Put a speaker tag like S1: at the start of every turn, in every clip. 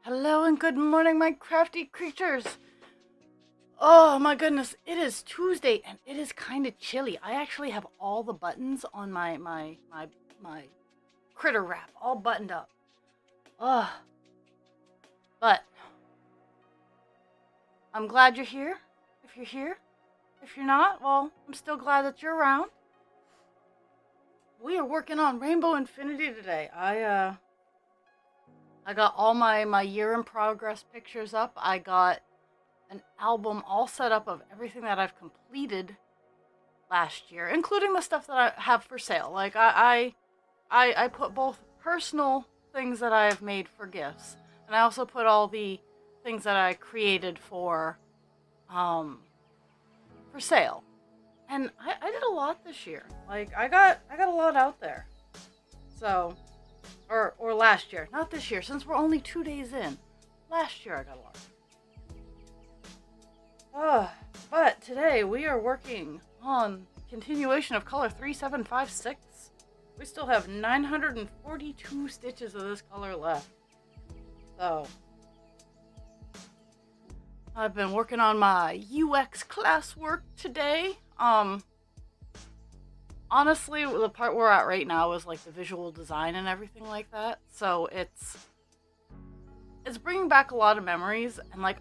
S1: Hello and good morning, my crafty creatures. Oh my goodness, it is Tuesday and it is kind of chilly. I actually have all the buttons on my critter wrap all buttoned up. Ugh. But I'm glad you're here. If you're here. If you're not, well, I'm still glad that you're around. We are working on Rainbow Infinity today. I got all my year in progress pictures up. I got an album all set up of everything that I've completed last year, including the stuff that I have for sale. Like I put both personal things that I have made for gifts, and I also put all the things that I created for sale. And I did a lot this year. Like I got a lot out there. So or last year, not this year, since we're only 2 days in. Last year I got a lot. But today we are working on continuation of color 3756. We still have 942 stitches of this color left. So I've been working on my UX classwork today. Honestly, the part we're at right now is like the visual design and everything like that. So it's bringing back a lot of memories and like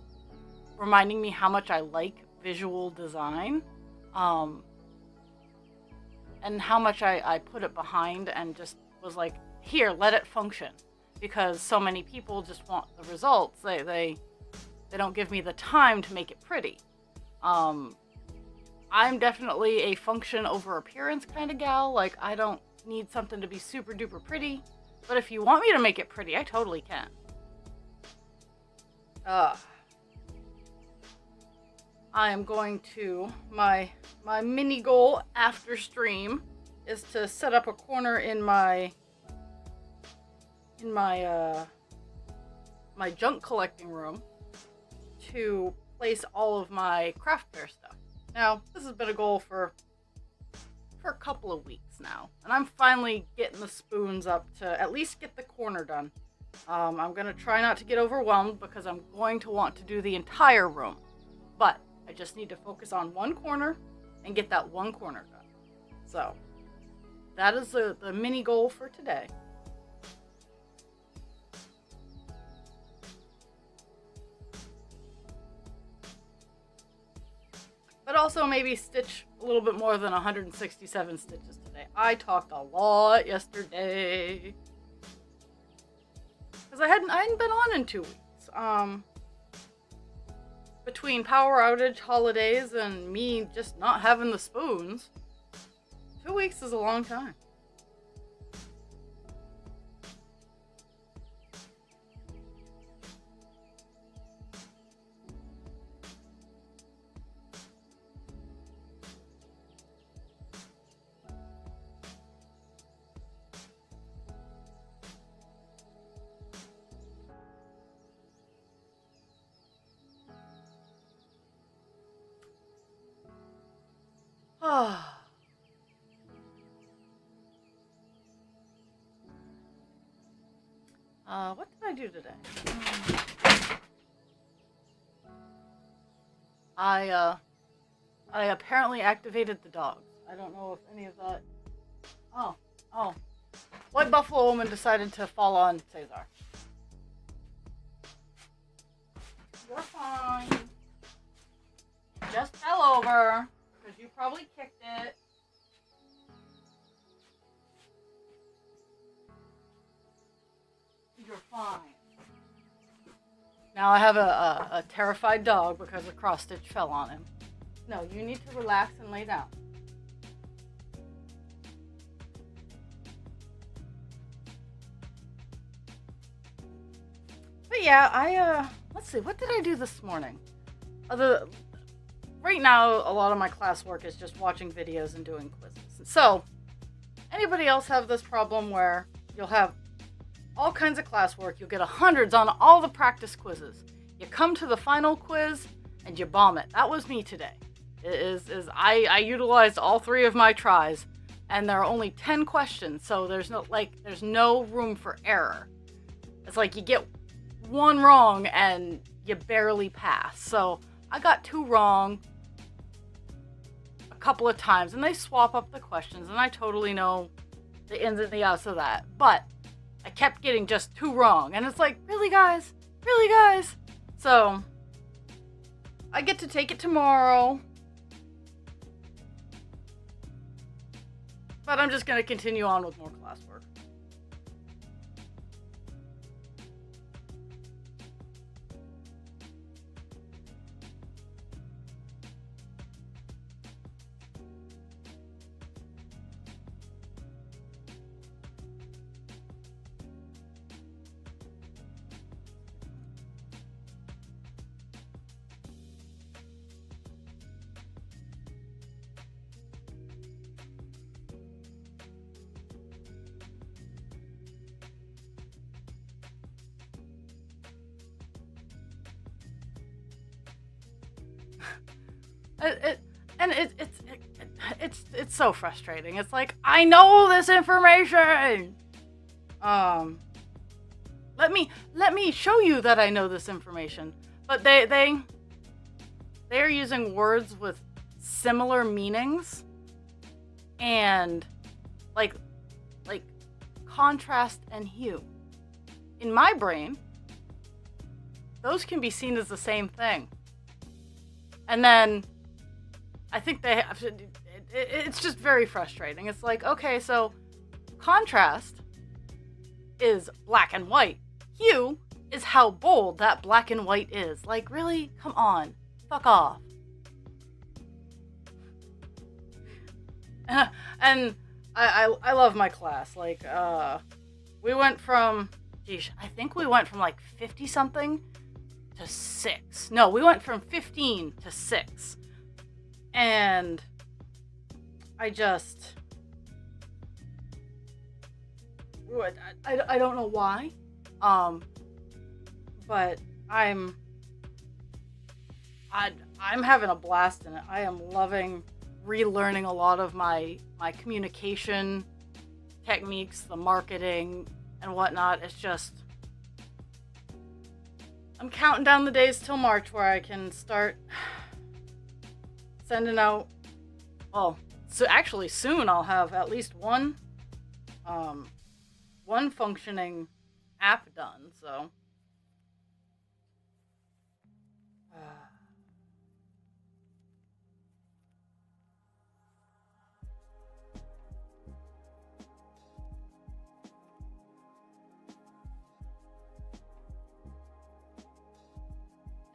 S1: reminding me how much I like visual design, and how much I put it behind and just was like, here, let it function, because so many people just want the results. They don't give me the time to make it pretty. I'm definitely a function over appearance kind of gal. Like, I don't need something to be super duper pretty, but if you want me to make it pretty, I totally can. I am going to, my mini goal after stream is to set up a corner in my junk collecting room to place all of my craft fair stuff. Now, this has been a goal for a couple of weeks now, and I'm finally getting the spoons up to at least get the corner done. I'm going to try not to get overwhelmed because I'm going to want to do the entire room, but I just need to focus on one corner and get that one corner done. So, that is the mini goal for today. But also maybe stitch a little bit more than 167 stitches today. I talked a lot yesterday. Because I hadn't been on in 2 weeks. Between power outage, holidays, and me just not having the spoons, 2 weeks is a long time. What did I do today? I apparently activated the dogs. I don't know if any of that... Oh. What buffalo woman decided to fall on Cesar? You're fine. Just fell over, because you probably kicked it. You're fine. Now I have a terrified dog because a cross stitch fell on him. No, you need to relax and lay down. But yeah, let's see, what did I do this morning? Right now, a lot of my classwork is just watching videos and doing quizzes. So, anybody else have this problem where you'll have all kinds of classwork, you'll get hundreds on all the practice quizzes. You come to the final quiz and you bomb it. That was me today. I utilized all 3 of my tries, and there are only 10 questions, so there's no room for error. It's like you get one wrong and you barely pass. So I got 2 wrong a couple of times, and they swap up the questions, and I totally know the ins and the outs of that. But I kept getting just 2 wrong, and it's like, really, guys? Really, guys? So I get to take it tomorrow. But I'm just going to continue on with more classwork. It's so frustrating. It's like, I know this information. Let me show you that I know this information. But they're using words with similar meanings, and like contrast and hue. In my brain, those can be seen as the same thing. And then I think they have to, it's just very frustrating. It's like, okay, so contrast is black and white. Hue is how bold that black and white is. Like, really? Come on. Fuck off. And I love my class. Like, we went from, I think we went from like 50 something to 6. No, we went from 15 to 6. And I just, I don't know why, but I'm having a blast in it. I am loving relearning a lot of my communication techniques, the marketing and whatnot. It's just, I'm counting down the days till March where I can start sending out, well, so actually soon I'll have at least one functioning app done, so.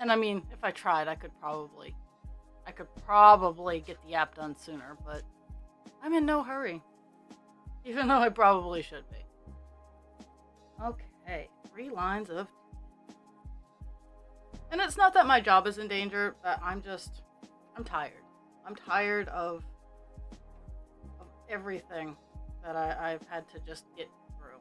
S1: And I mean, if I tried, I could probably get the app done sooner, but I'm in no hurry. Even though I probably should be. Okay, 3 lines of... And it's not that my job is in danger, but I'm tired. I'm tired of everything that I've had to just get through.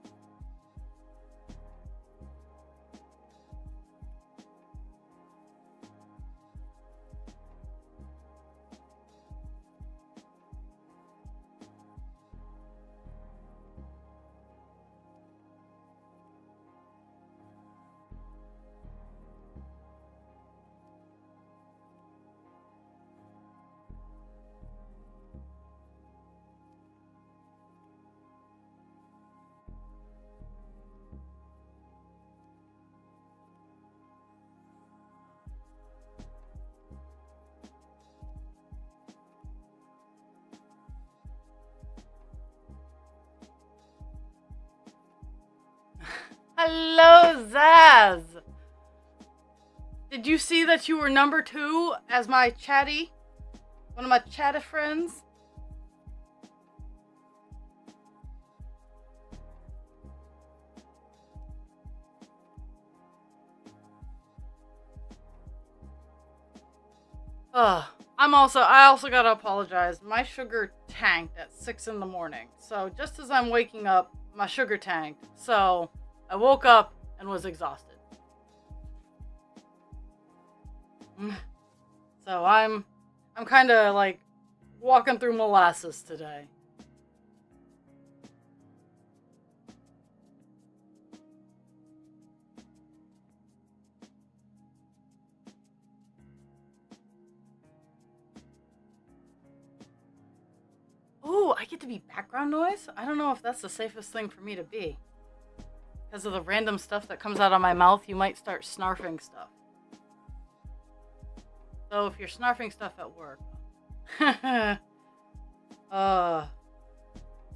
S1: Hello, Zaz! Did you see that you were number 2 as my chatty? One of my chatty friends? I also gotta apologize. My sugar tanked at 6 in the morning. So just as I'm waking up, my sugar tanked. So I woke up and was exhausted. So I'm kind of like walking through molasses today. I get to be background noise? I don't know if that's the safest thing for me to be. Because of the random stuff that comes out of my mouth, you might start snarfing stuff. So if you're snarfing stuff at work...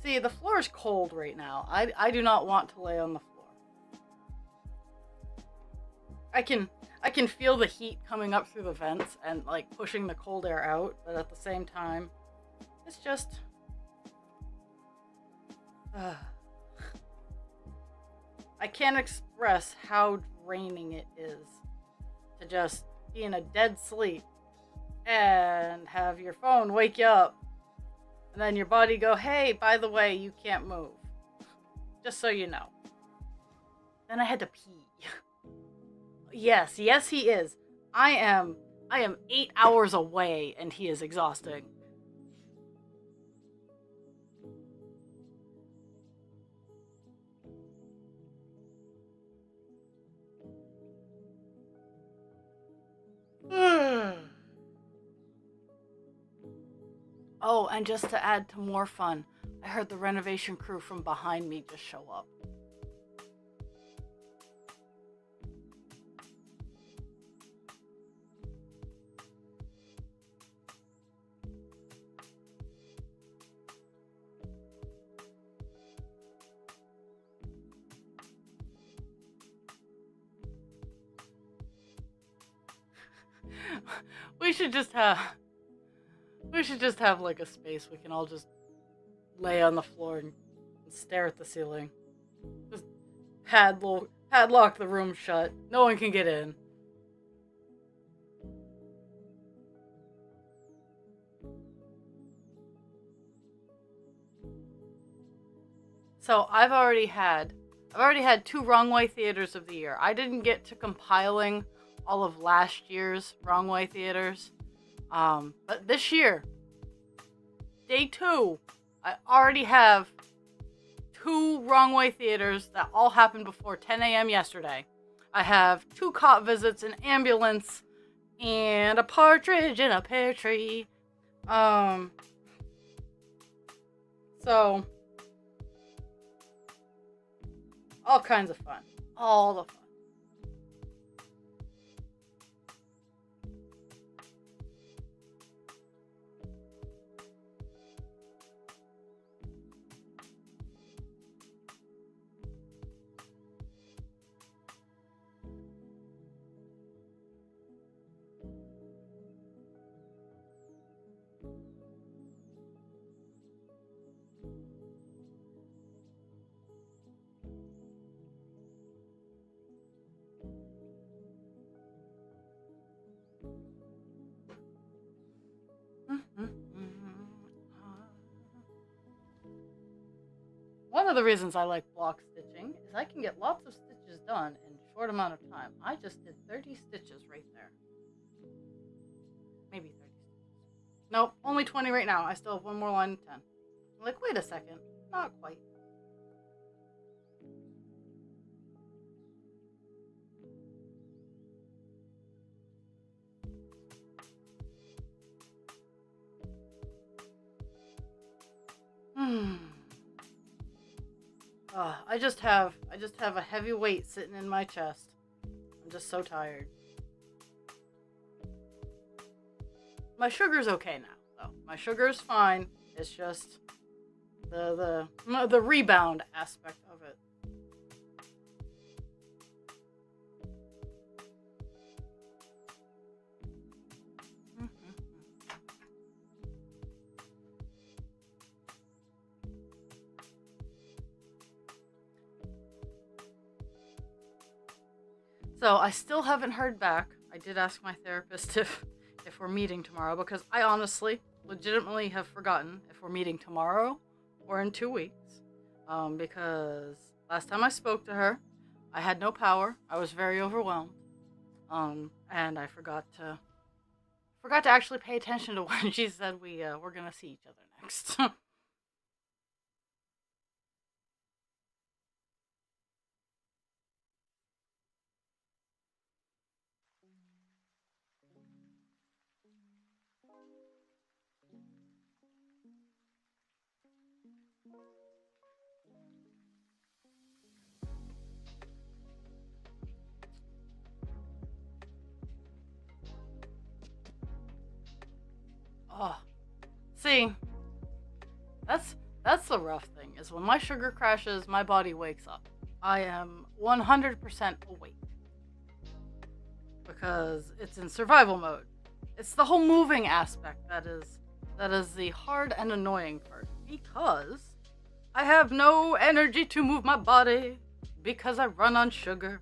S1: See, the floor is cold right now. I do not want to lay on the floor. I can feel the heat coming up through the vents and like pushing the cold air out, but at the same time, it's just I can't express how draining it is to just be in a dead sleep and have your phone wake you up and then your body go, "Hey, by the way, you can't move." Just so you know. Then I had to pee. Yes, he is. I am 8 hours away and he is exhausting. Oh, and just to add to more fun, I heard the renovation crew from behind me just show up. We should just have like a space we can all just lay on the floor and stare at the ceiling. Just padlock the room shut. No one can get in. So I've already had 2 Wrong Way Theaters of the Year. I didn't get to compiling all of last year's Wrong Way Theaters. But this year, day 2, I already have 2 Wrong Way Theaters that all happened before 10 a.m. yesterday. I have 2 cot visits, an ambulance, and a partridge in a pear tree. So, all kinds of fun. All the fun. One of the reasons I like block stitching is I can get lots of stitches done in a short amount of time. I just did 30 stitches right there. Maybe 30 stitches. Nope, only 20 right now. I still have one more line of 10. I'm like, wait a second. Not quite. I just have a heavy weight sitting in my chest. I'm just so tired. My sugar's okay now, though. My sugar's fine. It's just the rebound aspect of it. So I still haven't heard back. I did ask my therapist if we're meeting tomorrow because I honestly, legitimately have forgotten if we're meeting tomorrow or in 2 weeks. Because last time I spoke to her, I had no power. I was very overwhelmed. And I forgot to actually pay attention to when she said we're gonna see each other next. Oh, see, that's the rough thing, is when my sugar crashes, my body wakes up. I am 100% awake because it's in survival mode. It's the whole moving aspect that is the hard and annoying part, because I have no energy to move my body because I run on sugar,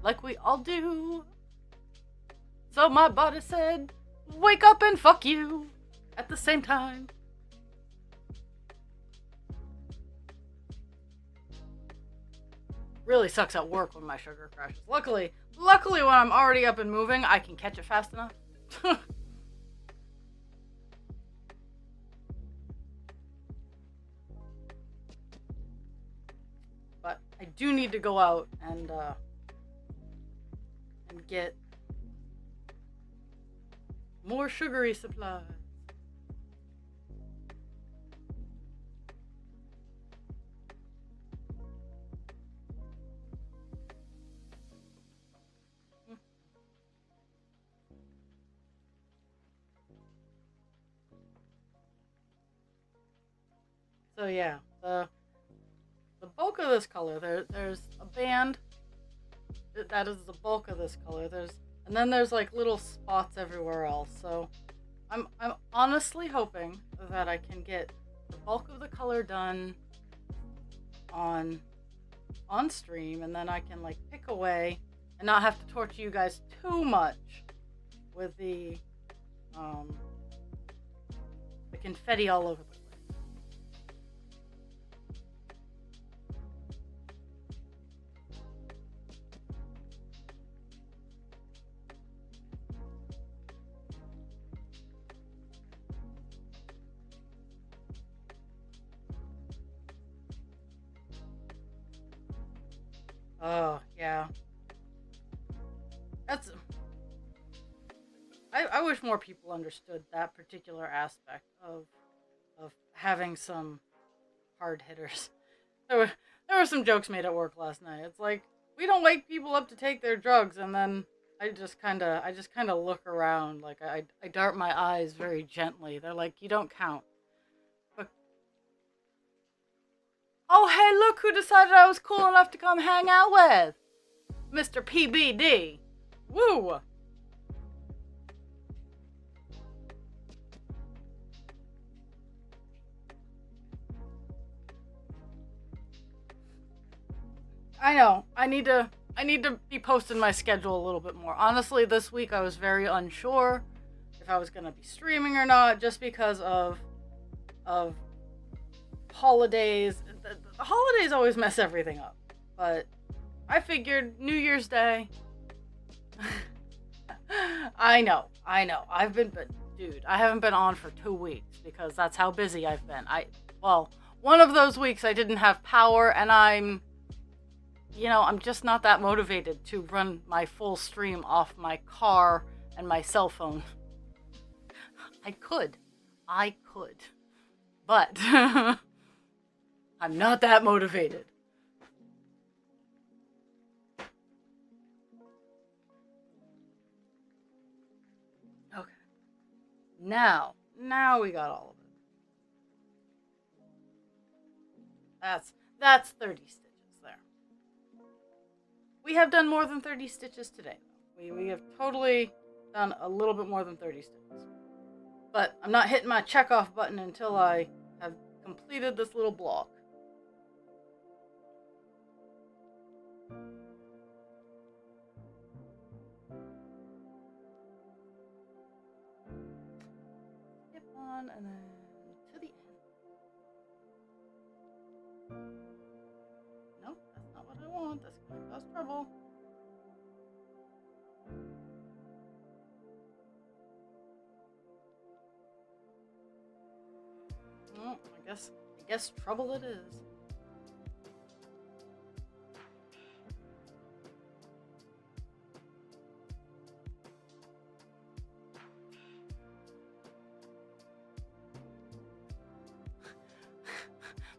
S1: like we all do. So my body said, wake up and fuck you at the same time. Really sucks at work when my sugar crashes. Luckily when I'm already up and moving, I can catch it fast enough. But I do need to go out and get more sugary supplies. So yeah, the bulk of this color, there's a band that is the bulk of this color. And then there's like little spots everywhere else. So I'm honestly hoping that I can get the bulk of the color done on stream, and then I can like pick away and not have to torture you guys too much with the confetti all over the place. Oh, yeah. I wish more people understood that particular aspect of having some hard hitters. There were some jokes made at work last night. It's like, we don't wake people up to take their drugs, and then I just kind of look around, like I dart my eyes very gently. They're like, you don't count. But oh, hey, look who decided I was cool enough to come hang out with. Mr. PBD. Woo! I know. I need to be posting my schedule a little bit more. Honestly, this week I was very unsure if I was going to be streaming or not, just because of holidays. The holidays always mess everything up. But I figured New Year's Day. I know. I haven't been on for 2 weeks because that's how busy I've been. One of those weeks I didn't have power, and I'm just not that motivated to run my full stream off my car and my cell phone. I could. But I'm not that motivated. Okay. Now we got all of it. That's 30 stitches there. We have done more than 30 stitches today. We have totally done a little bit more than 30 stitches. But I'm not hitting my checkoff button until I have completed this little block. Skip on and then to the end. Nope, that's not what I want. That's going to cause trouble. Well, I guess trouble it is.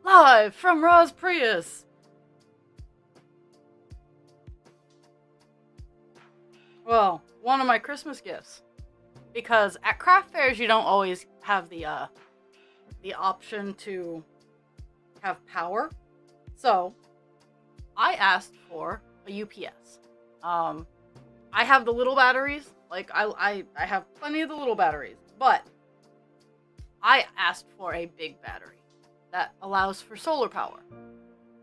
S1: Live from Roz Prius. Well, one of my Christmas gifts. because at craft fairs you don't always have the option to have power. So I asked for a UPS. I have the little batteries. Like, I have plenty of the little batteries, but I asked for a big battery that allows for solar power.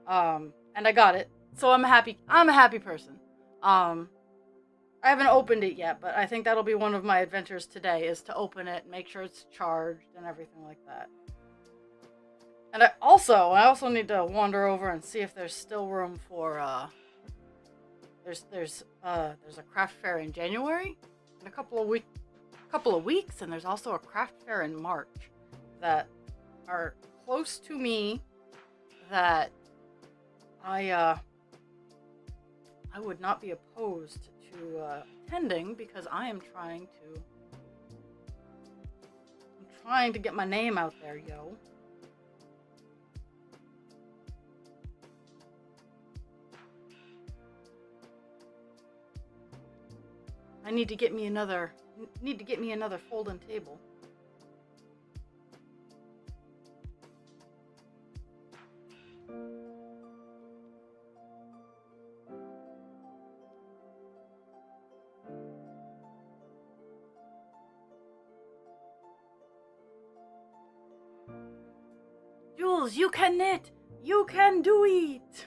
S1: And I got it. So I'm happy. I'm a happy person. I haven't opened it yet, but I think that'll be one of my adventures today, is to open it, make sure it's charged and everything like that. And I also need to wander over and see if there's still room for there's a craft fair in January in a couple of weeks, and there's also a craft fair in March that are close to me that I would not be opposed to attending, because I'm trying to get my name out there, yo. I need to get me another fold-in table. Jules, you can knit! You can do it!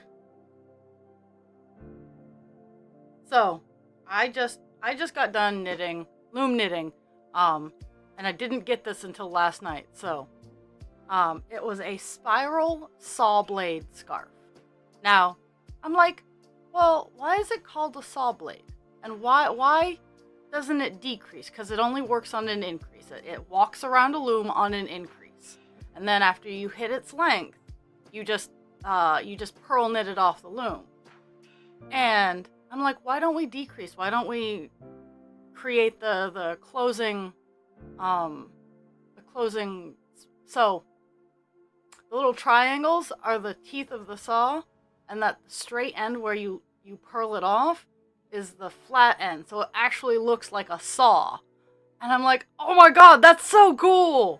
S1: So, I just got done loom knitting, and I didn't get this until last night, so, it was a spiral saw blade scarf. Now, I'm like, well, why is it called a saw blade? And why doesn't it decrease? Because it only works on an increase. It walks around a loom on an increase. And then after you hit its length, you just purl knit it off the loom. And I'm like, why don't we decrease? Why don't we create the closing, so the little triangles are the teeth of the saw, and that straight end where you purl it off is the flat end. So it actually looks like a saw. And I'm like, oh my god, that's so cool!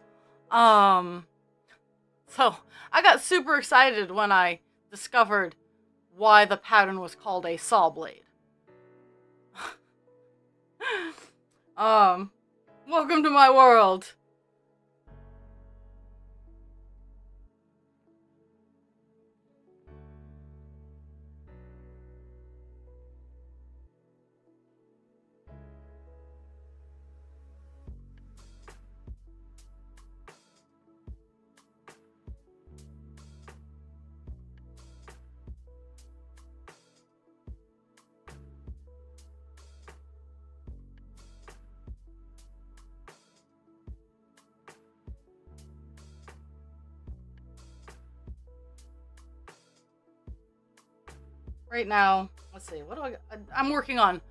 S1: So I got super excited when I discovered why the pattern was called a saw blade. Welcome to my world. Right now, let's see, what do I'm working on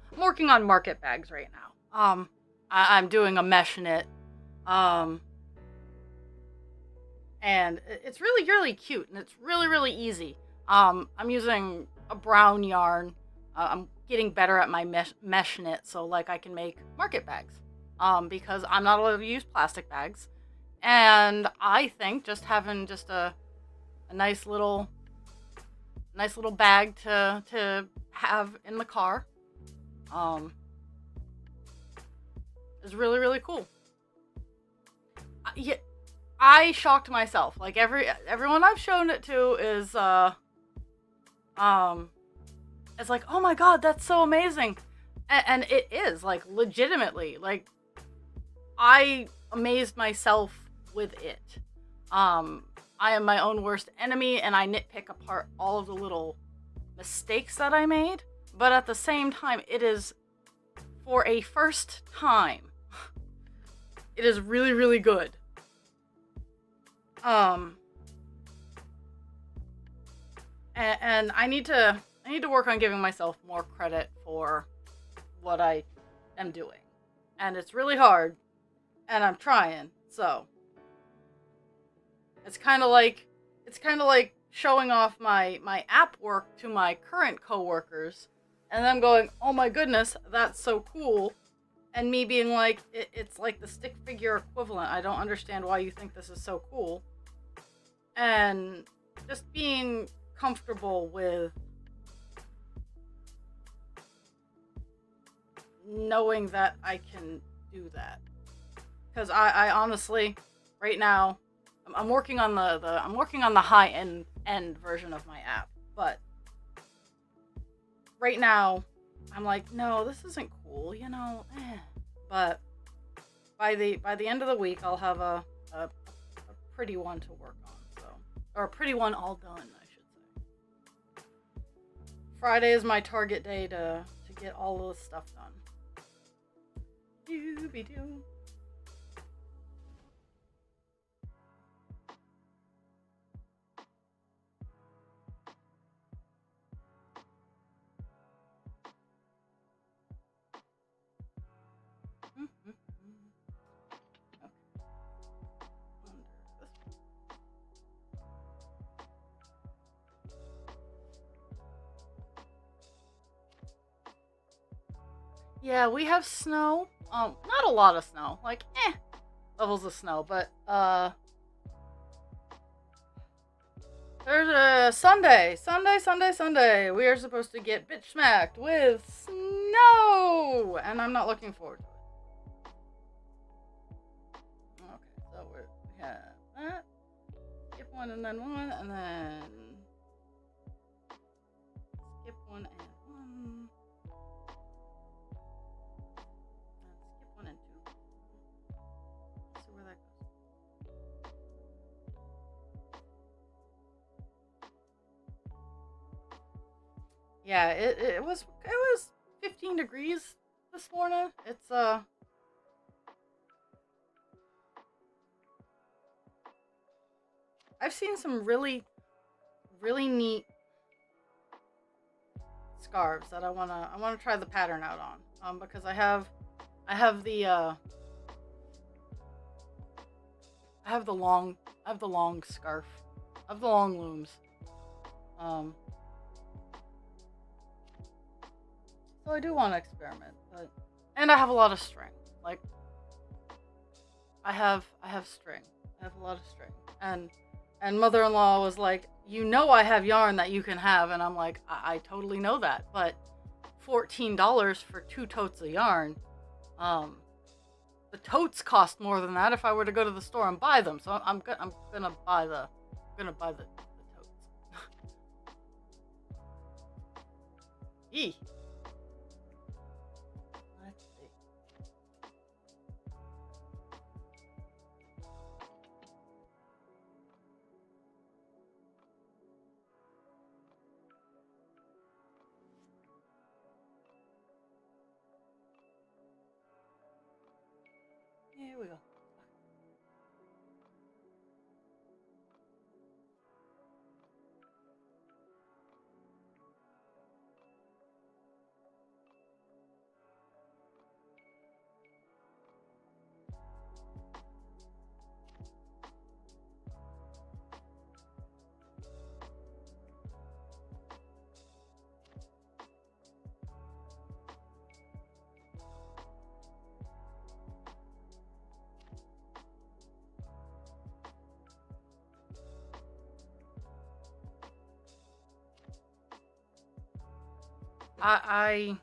S1: market bags right now. I'm doing a mesh knit. And it's really, really cute, and it's really, really easy. I'm using a brown yarn. I'm getting better at my mesh knit, so like I can make market bags. Because I'm not allowed to use plastic bags. And I think just having just a nice little bag to have in the car is really, really cool. Yeah, I shocked myself. Like everyone I've shown it to is it's like, oh my god, that's so amazing. And it is, like, legitimately, like, I amazed myself with it. I am my own worst enemy, and I nitpick apart all of the little mistakes that I made. But at the same time, it is, for a first time, it is really, really good. And I need to work on giving myself more credit for what I am doing. And it's really hard, and I'm trying, so. It's kind of like showing off my app work to my current coworkers, and them going, oh my goodness, that's so cool. and me being like, it's like the stick figure equivalent. I don't understand why you think this is so cool. And just being comfortable with knowing that I can do that. Because I honestly, right now, I'm working on I'm working on the high end version of my app, but right now, I'm like, no, this isn't cool, you know. But by the end of the week, I'll have a pretty one to work on, so, or a pretty one all done, I should say. Friday is my target day to get all of this stuff done. Doo-be-doo. Yeah, we have snow. Not a lot of snow. Like, levels of snow, but there's a Sunday. We are supposed to get bitch smacked with snow, and I'm not looking forward to it. Okay, so we have that. Skip one and then one, and then skip one and one. Skip one and two. Let's see where that goes. Yeah, it was 15 degrees this morning. It's I've seen some really neat scarves that I wanna try the pattern out on. Because I have the long scarf. I have the long looms. So I do want to experiment, and I have a lot of string. Like, I have string. I have a lot of string. And mother-in-law was like, you know I have yarn that you can have, and I'm like, I totally know that, but $14 for 2 totes of yarn. The totes cost more than that if I were to go to the store and buy them. So I'm gonna buy the totes. Eee. Let's see. Here we go. I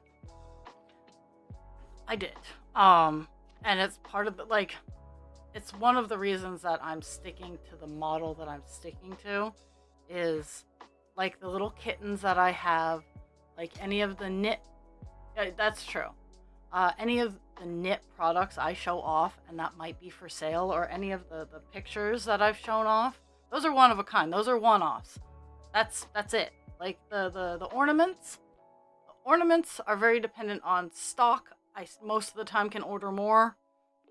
S1: did. And it's part of the, like, it's one of the reasons that I'm sticking to the model that I'm sticking to is, like, the little kittens that I have, like, any of the knit, that's true. Any of the knit products I show off, and that might be for sale, or any of the pictures that I've shown off, those are one of a kind. Those are one-offs. That's it. Like, the ornaments are very dependent on stock. I most of the time can order more.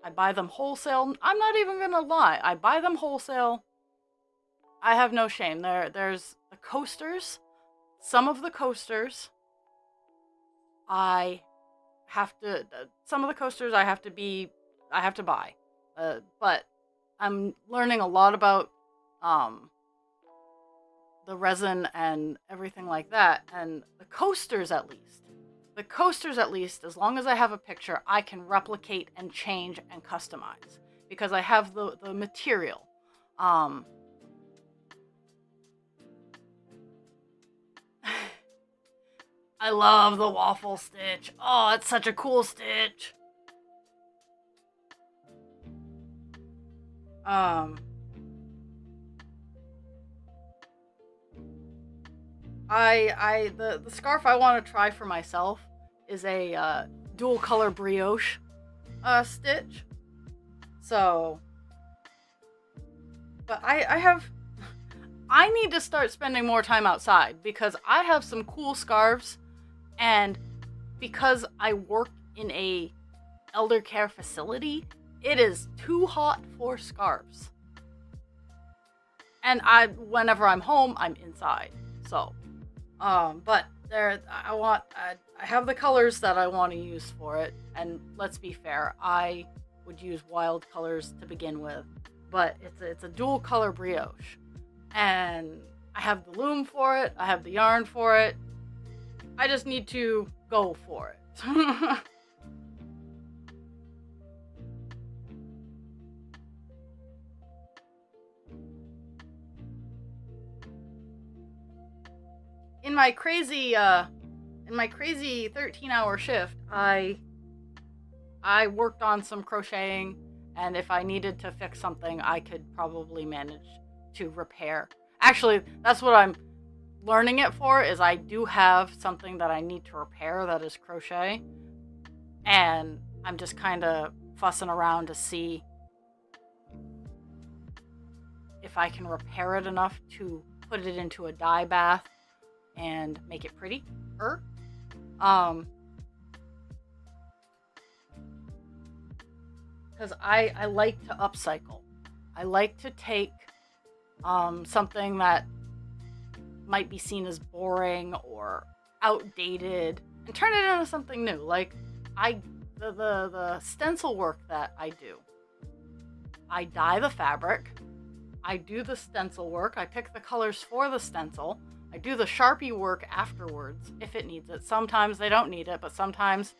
S1: I buy them wholesale. I'm not even gonna lie. I buy them wholesale. I have no shame. There's the coasters. Some of the coasters I have to. Some of the coasters I have to buy. But I'm learning a lot about the resin and everything like that. And the coasters, at least, The coasters, at least, as long as I have a picture, I can replicate and change and customize because I have the material. Um, I love the waffle stitch. Oh, it's such a cool stitch. The scarf I want to try for myself is a dual color brioche stitch. So, but I need to start spending more time outside because I have some cool scarves, and because I work in a elder care facility, it is too hot for scarves. And whenever I'm home, I'm inside. So, but I have the colors that I want to use for it, and let's be fair, I would use wild colors to begin with, but it's a dual color brioche, and I have the loom for it, I have the yarn for it, I just need to go for it. In my crazy 13-hour shift, I worked on some crocheting, and if I needed to fix something, I could probably manage to repair. Actually, that's what I'm learning it for, is I do have something that I need to repair that is crochet, and I'm just kind of fussing around to see if I can repair it enough to put it into a dye bath and make it pretty. Because I like to upcycle. I like to take something that might be seen as boring or outdated and turn it into something new. Like the stencil work that I do. I dye the fabric. I do the stencil work. I pick the colors for the stencil. I do the Sharpie work afterwards if it needs it. Sometimes they don't need it, but sometimes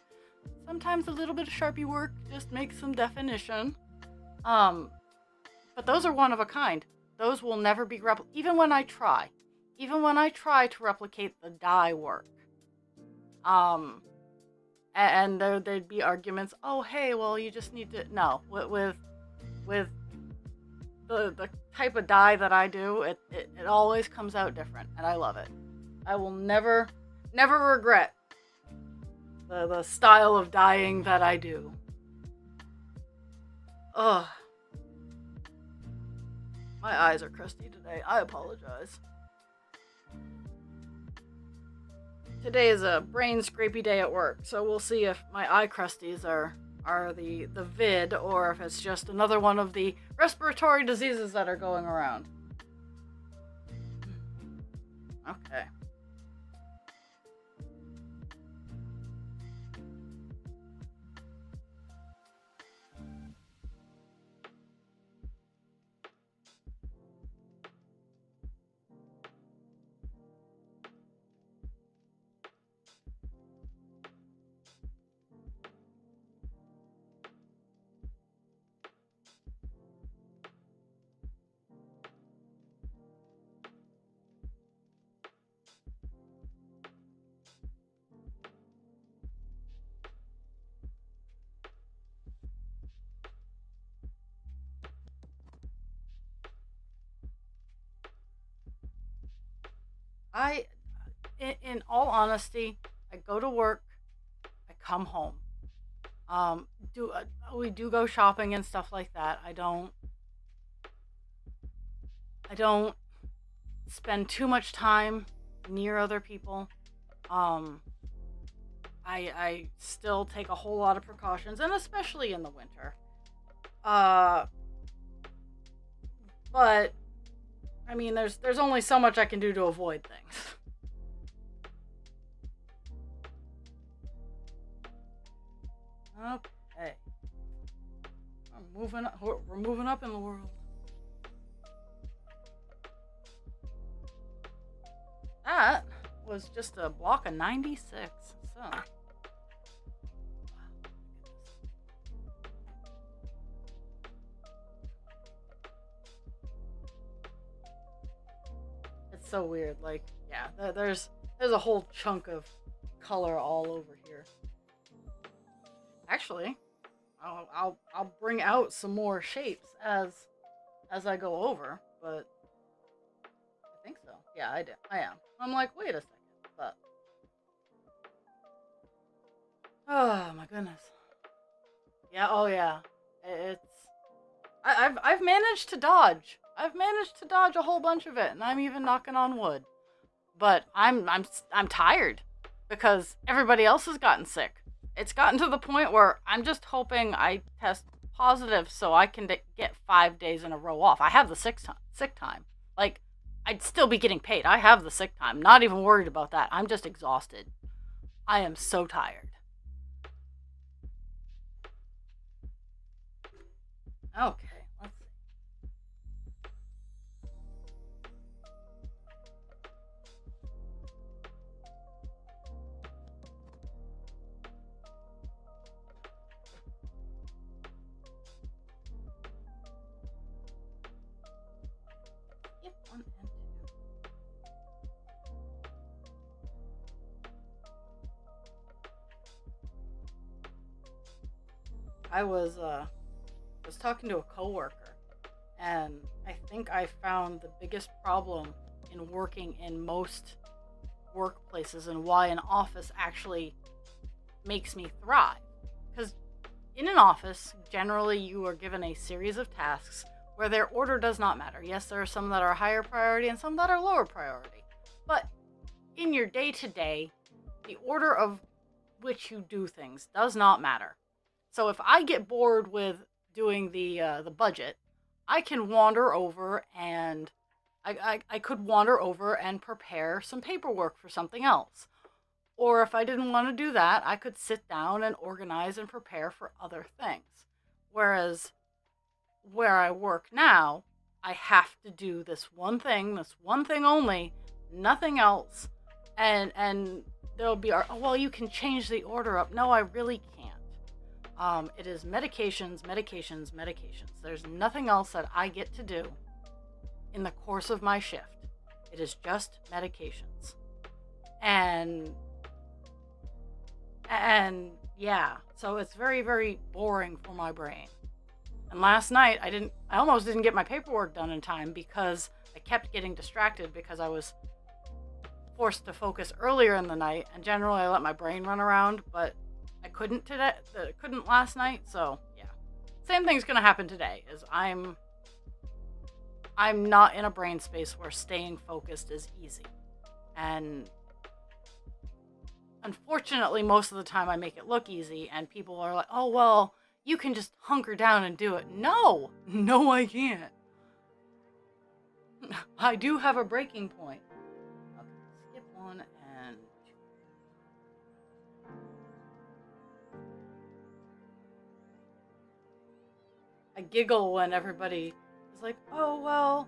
S1: a little bit of Sharpie work just makes some definition. But those are one of a kind. Those will never be even when I try to replicate the dye work. And there'd be arguments. Oh, hey, well, you just need to no with the type of dye that I do, it always comes out different, and I love it. I will never regret the style of dyeing that I do. Ugh. My eyes are crusty today. I apologize. Today is a brain scrapey day at work, so we'll see if my eye crusties are the vid, or if it's just another one of the respiratory diseases that are going around. Okay. In all honesty, I go to work, I come home. We do go shopping and stuff like that. I don't spend too much time near other people. I still take a whole lot of precautions, and especially in the winter. But I mean, there's only so much I can do to avoid things. Okay. We're moving up in the world. That was just a block of 96. So it's so weird. Like, yeah, there's a whole chunk of color all over here. Actually, I'll bring out some more shapes as I go over, but I think so. Yeah, I am. I'm like, wait a second, but oh my goodness. Yeah, oh yeah. It's I've managed to dodge. I've managed to dodge a whole bunch of it, and I'm even knocking on wood. But I'm tired because everybody else has gotten sick. It's gotten to the point where I'm just hoping I test positive so I can get 5 days in a row off. I have the sick time. Like, I'd still be getting paid. I have the sick time. Not even worried about that. I'm just exhausted. I am so tired. Okay, let's see. Skip 1 and 2. I was talking to a coworker, and I think I found the biggest problem in working in most workplaces and why an office actually makes me thrive. Because in an office, generally you are given a series of tasks where their order does not matter. Yes, there are some that are higher priority and some that are lower priority. But in your day to day, the order of which you do things does not matter. So if I get bored with doing the budget, I can wander over and I could wander over and prepare some paperwork for something else. Or if I didn't want to do that, I could sit down and organize and prepare for other things. Whereas where I work now, I have to do this one thing only, nothing else. And there'll be, oh, well, you can change the order up. No, I really can't. It is medications, medications, medications. There's nothing else that I get to do in the course of my shift. It is just medications. And yeah, so it's very, very boring for my brain. And last night I almost didn't get my paperwork done in time because I kept getting distracted because I was forced to focus earlier in the night, and generally I let my brain run around, but I couldn't last night, so yeah. Same thing's gonna happen today, is I'm not in a brain space where staying focused is easy. And unfortunately, most of the time I make it look easy, and people are like, oh, well, you can just hunker down and do it. No, I can't. I do have a breaking point. Okay, skip 1 and 2. I giggle when everybody is like, oh, well,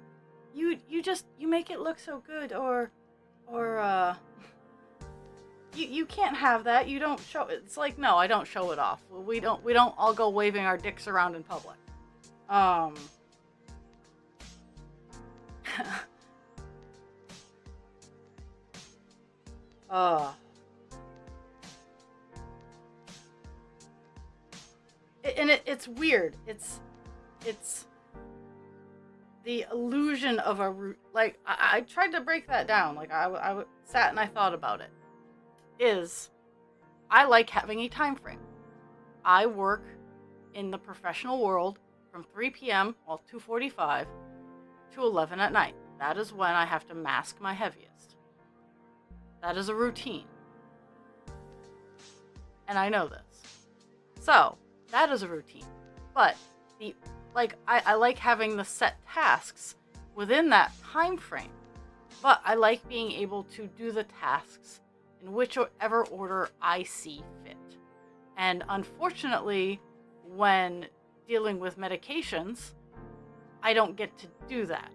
S1: you make it look so good, or you can't have that. You don't show it. It's like, no, I don't show it off. We don't all go waving our dicks around in public. It's weird. It's the illusion of a root. Like, I tried to break that down. Like, I sat and I thought about it. I like having a time frame. I work in the professional world from 3 p.m., well, 2:45 to 11 at night. That is when I have to mask my heaviest. That is a routine. And I know this. So, that is a routine. But I like having the set tasks within that time frame. But I like being able to do the tasks in whichever order I see fit. And unfortunately, when dealing with medications, I don't get to do that.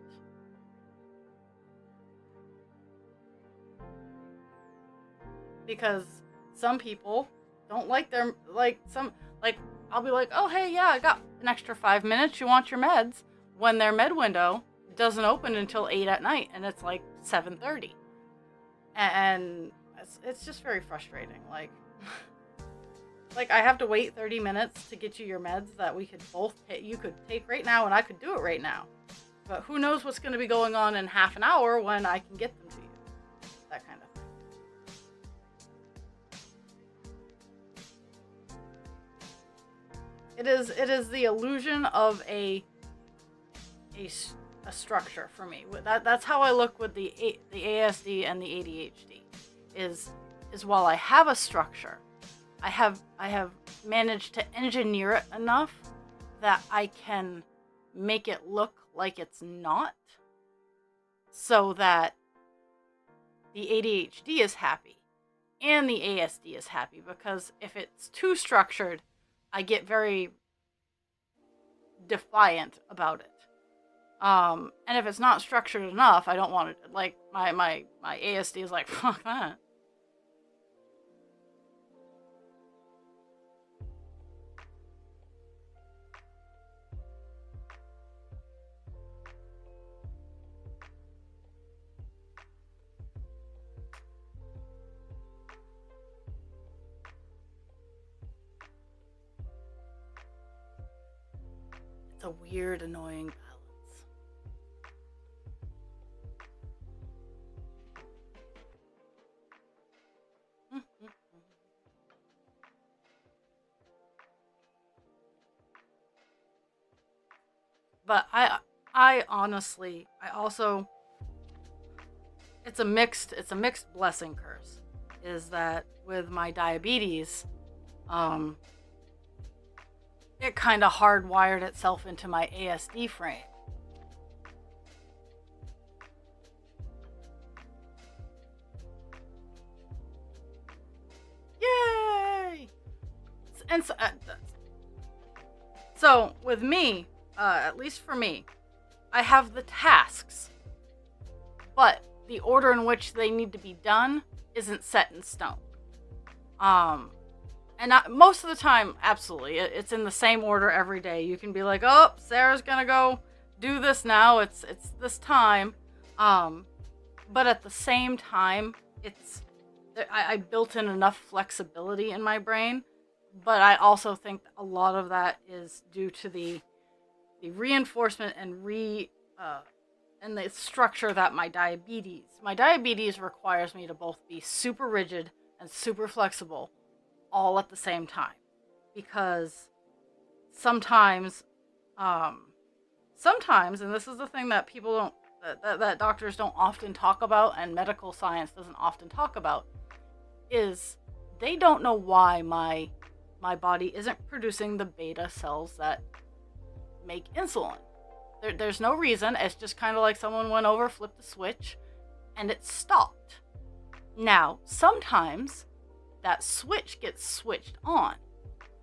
S1: Because some people don't like I'll be like, oh, hey, yeah, I got an extra 5 minutes. You want your meds? When their med window doesn't open until 8 at night. And it's like 7:30. And it's just very frustrating. Like, like I have to wait 30 minutes to get you your meds that we could both you could take right now, and I could do it right now. But who knows what's going to be going on in half an hour when I can get them to you. That kind of thing. It is the illusion of a structure for me. That's how I look with the ASD and the ADHD. Is while I have a structure, I have managed to engineer it enough that I can make it look like it's not, so that the ADHD is happy and the ASD is happy, because if it's too structured, I get very defiant about it. And if it's not structured enough, I don't want it. Like, my ASD is like, fuck that. It's a weird, annoying balance. But I honestly, I also, it's a mixed blessing curse. Is that with my diabetes, it kind of hardwired itself into my ASD frame. Yay! And so with me, at least for me, I have the tasks, but the order in which they need to be done isn't set in stone. And most of the time, absolutely, it's in the same order every day. You can be like, oh, Sarah's gonna go do this now. It's this time. But at the same time, I built in enough flexibility in my brain. But I also think a lot of that is due to the reinforcement and the structure that my diabetes requires me to both be super rigid and super flexible all at the same time, because sometimes, and this is the thing that people don't, that doctors don't often talk about, and medical science doesn't often talk about, is they don't know why my body isn't producing the beta cells that make insulin. There's no reason. It's just kind of like someone went over, flipped the switch, and it stopped. Now, sometimes that switch gets switched on.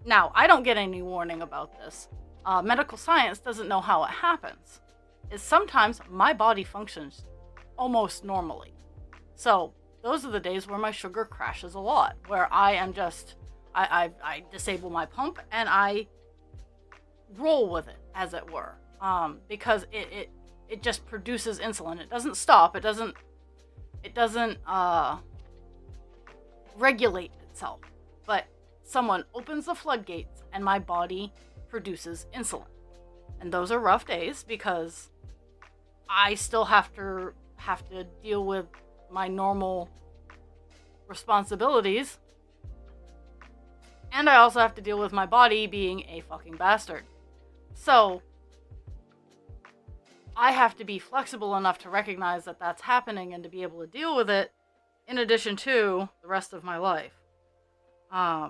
S1: Now, I don't get any warning about this. Medical science doesn't know how it happens. Is sometimes my body functions almost normally. So those are the days where my sugar crashes a lot, where I am just, I disable my pump and I roll with it, as it were, because it just produces insulin. It doesn't stop. It doesn't regulate itself, but someone opens the floodgates and my body produces insulin. And those are rough days because I still have to deal with my normal responsibilities, and I also have to deal with my body being a fucking bastard. So I have to be flexible enough to recognize that that's happening and to be able to deal with it, in addition to the rest of my life. I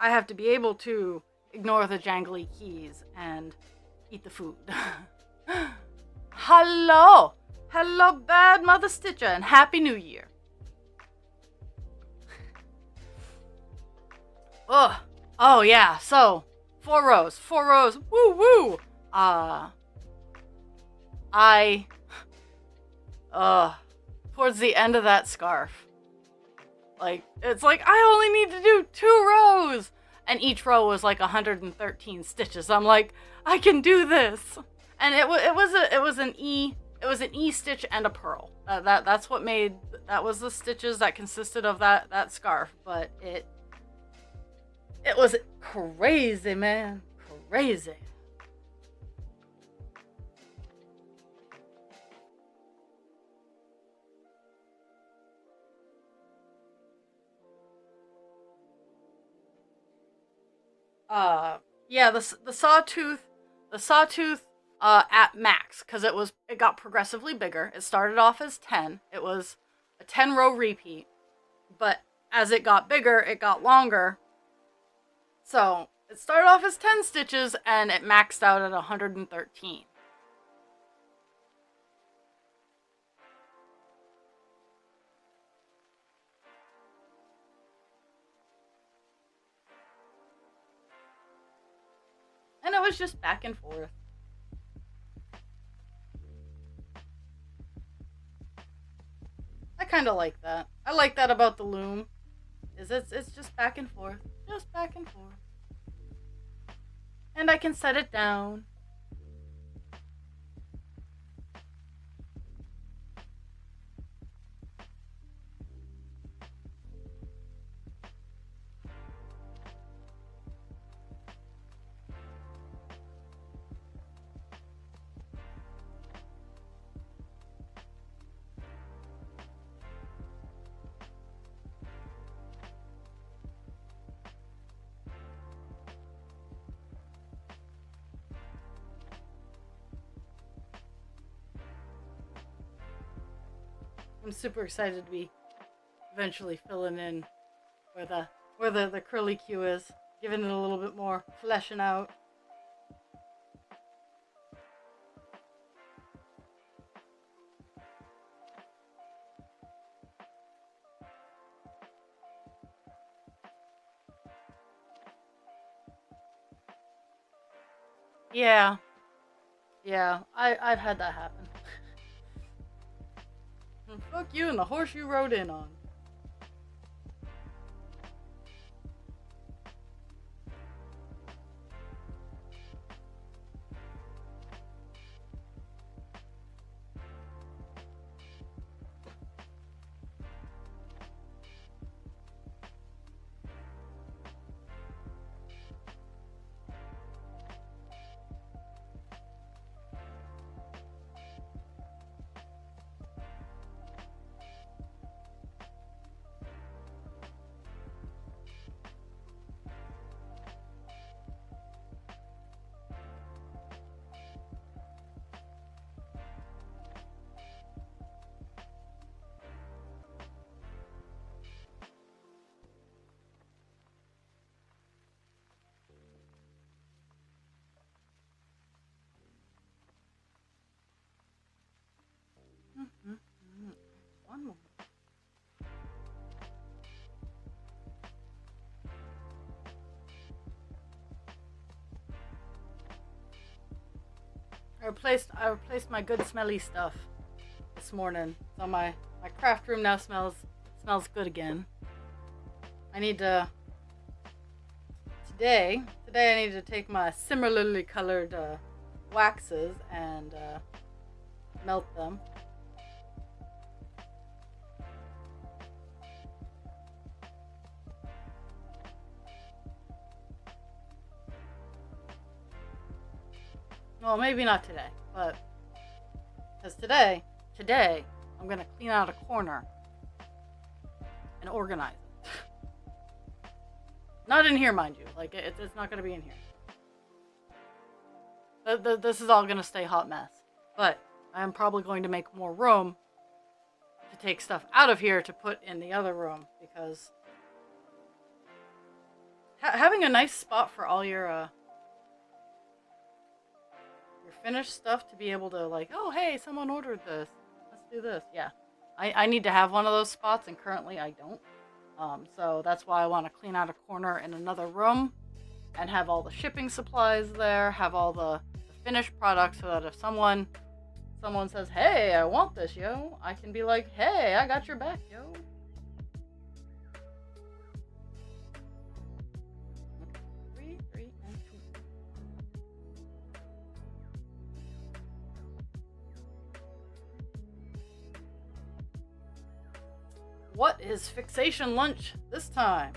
S1: have to be able to ignore the jangly keys and eat the food. Hello, bad mother Stitcher, and Happy New Year. Oh yeah, so 4 rows, woo. Towards the end of that scarf, like, it's like, I only need to do 2 rows, and each row was like 113 stitches. I'm like, I can do this. And it was an E stitch and a purl. That's what made, that was the stitches that consisted of that scarf. But it was crazy, man, crazy. Uh, yeah, the sawtooth at max, because it got progressively bigger. It started off as 10. It was a 10-row repeat, but as it got bigger, it got longer. So it started off as 10 stitches and it maxed out at 113. And it was just back and forth. I kind of like that. I like that about the loom. It's just back and forth. Just back and forth. And I can set it down. I'm super excited to be eventually filling in where the curly Q is, giving it a little bit more fleshing out. Yeah, yeah, I've had that happen. And fuck you and the horse you rode in on. One more. I replaced my good smelly stuff this morning. So my craft room now smells good again. I need to today I need to take my similarly colored waxes and melt them. Well, maybe not today, but because today I'm gonna clean out a corner and organize it. Not in here, mind you. Like it's not gonna be in here. This is all gonna stay hot mess. But I am probably going to make more room to take stuff out of here to put in the other room, because having a nice spot for all your finished stuff to be able to, like, oh hey, someone ordered this, let's do this. Yeah, I need to have one of those spots, and currently I don't. So that's why I want to clean out a corner in another room and have all the shipping supplies there, have all the finished products, so that if someone says, hey, I want this, yo, I can be like, hey, I got your back, yo. Three, and 2. What is fixation lunch this time?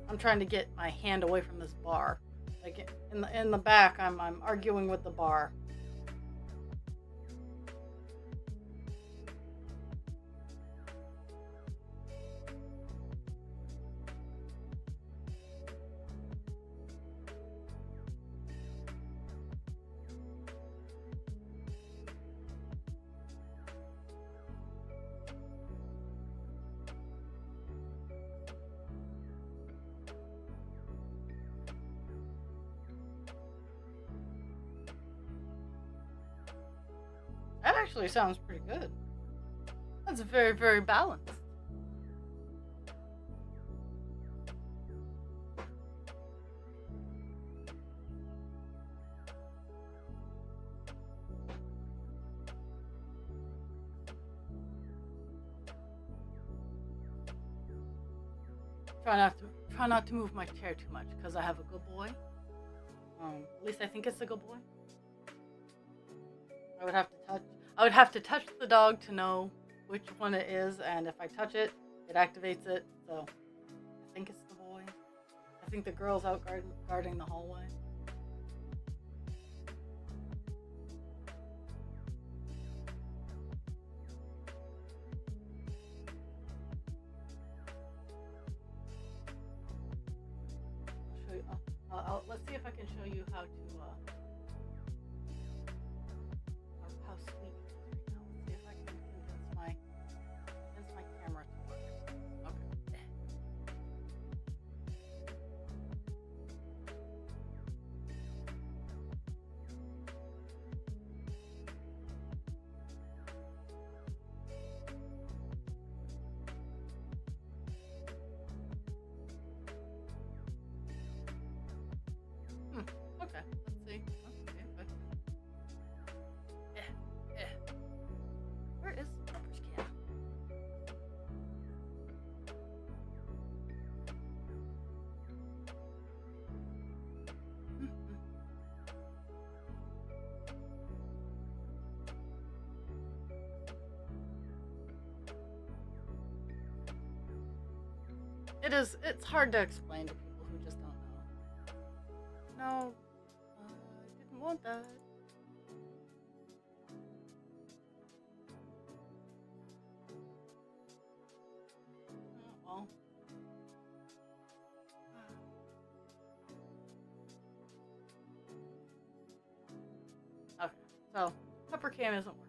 S1: I'm trying to get my hand away from this bar. Like in the back, I'm arguing with the bar. That actually sounds pretty good. That's very, very balanced. Try not to move my chair too much because I have a good boy. At least I think it's a good boy. I would have to touch the dog to know which one it is, and if I touch it, it activates it. So I think it's the boy. I think the girl's out guarding the hallway. I'll show you. Let's see if I can show you how to. How sweet it is right now. Let's see if I can convince my camera to work. Okay. Okay. Let's see. Where is the garbage can? It's hard to explain to people who just don't know. No, I didn't want that. Oh, well. Okay, so pepper cam isn't working.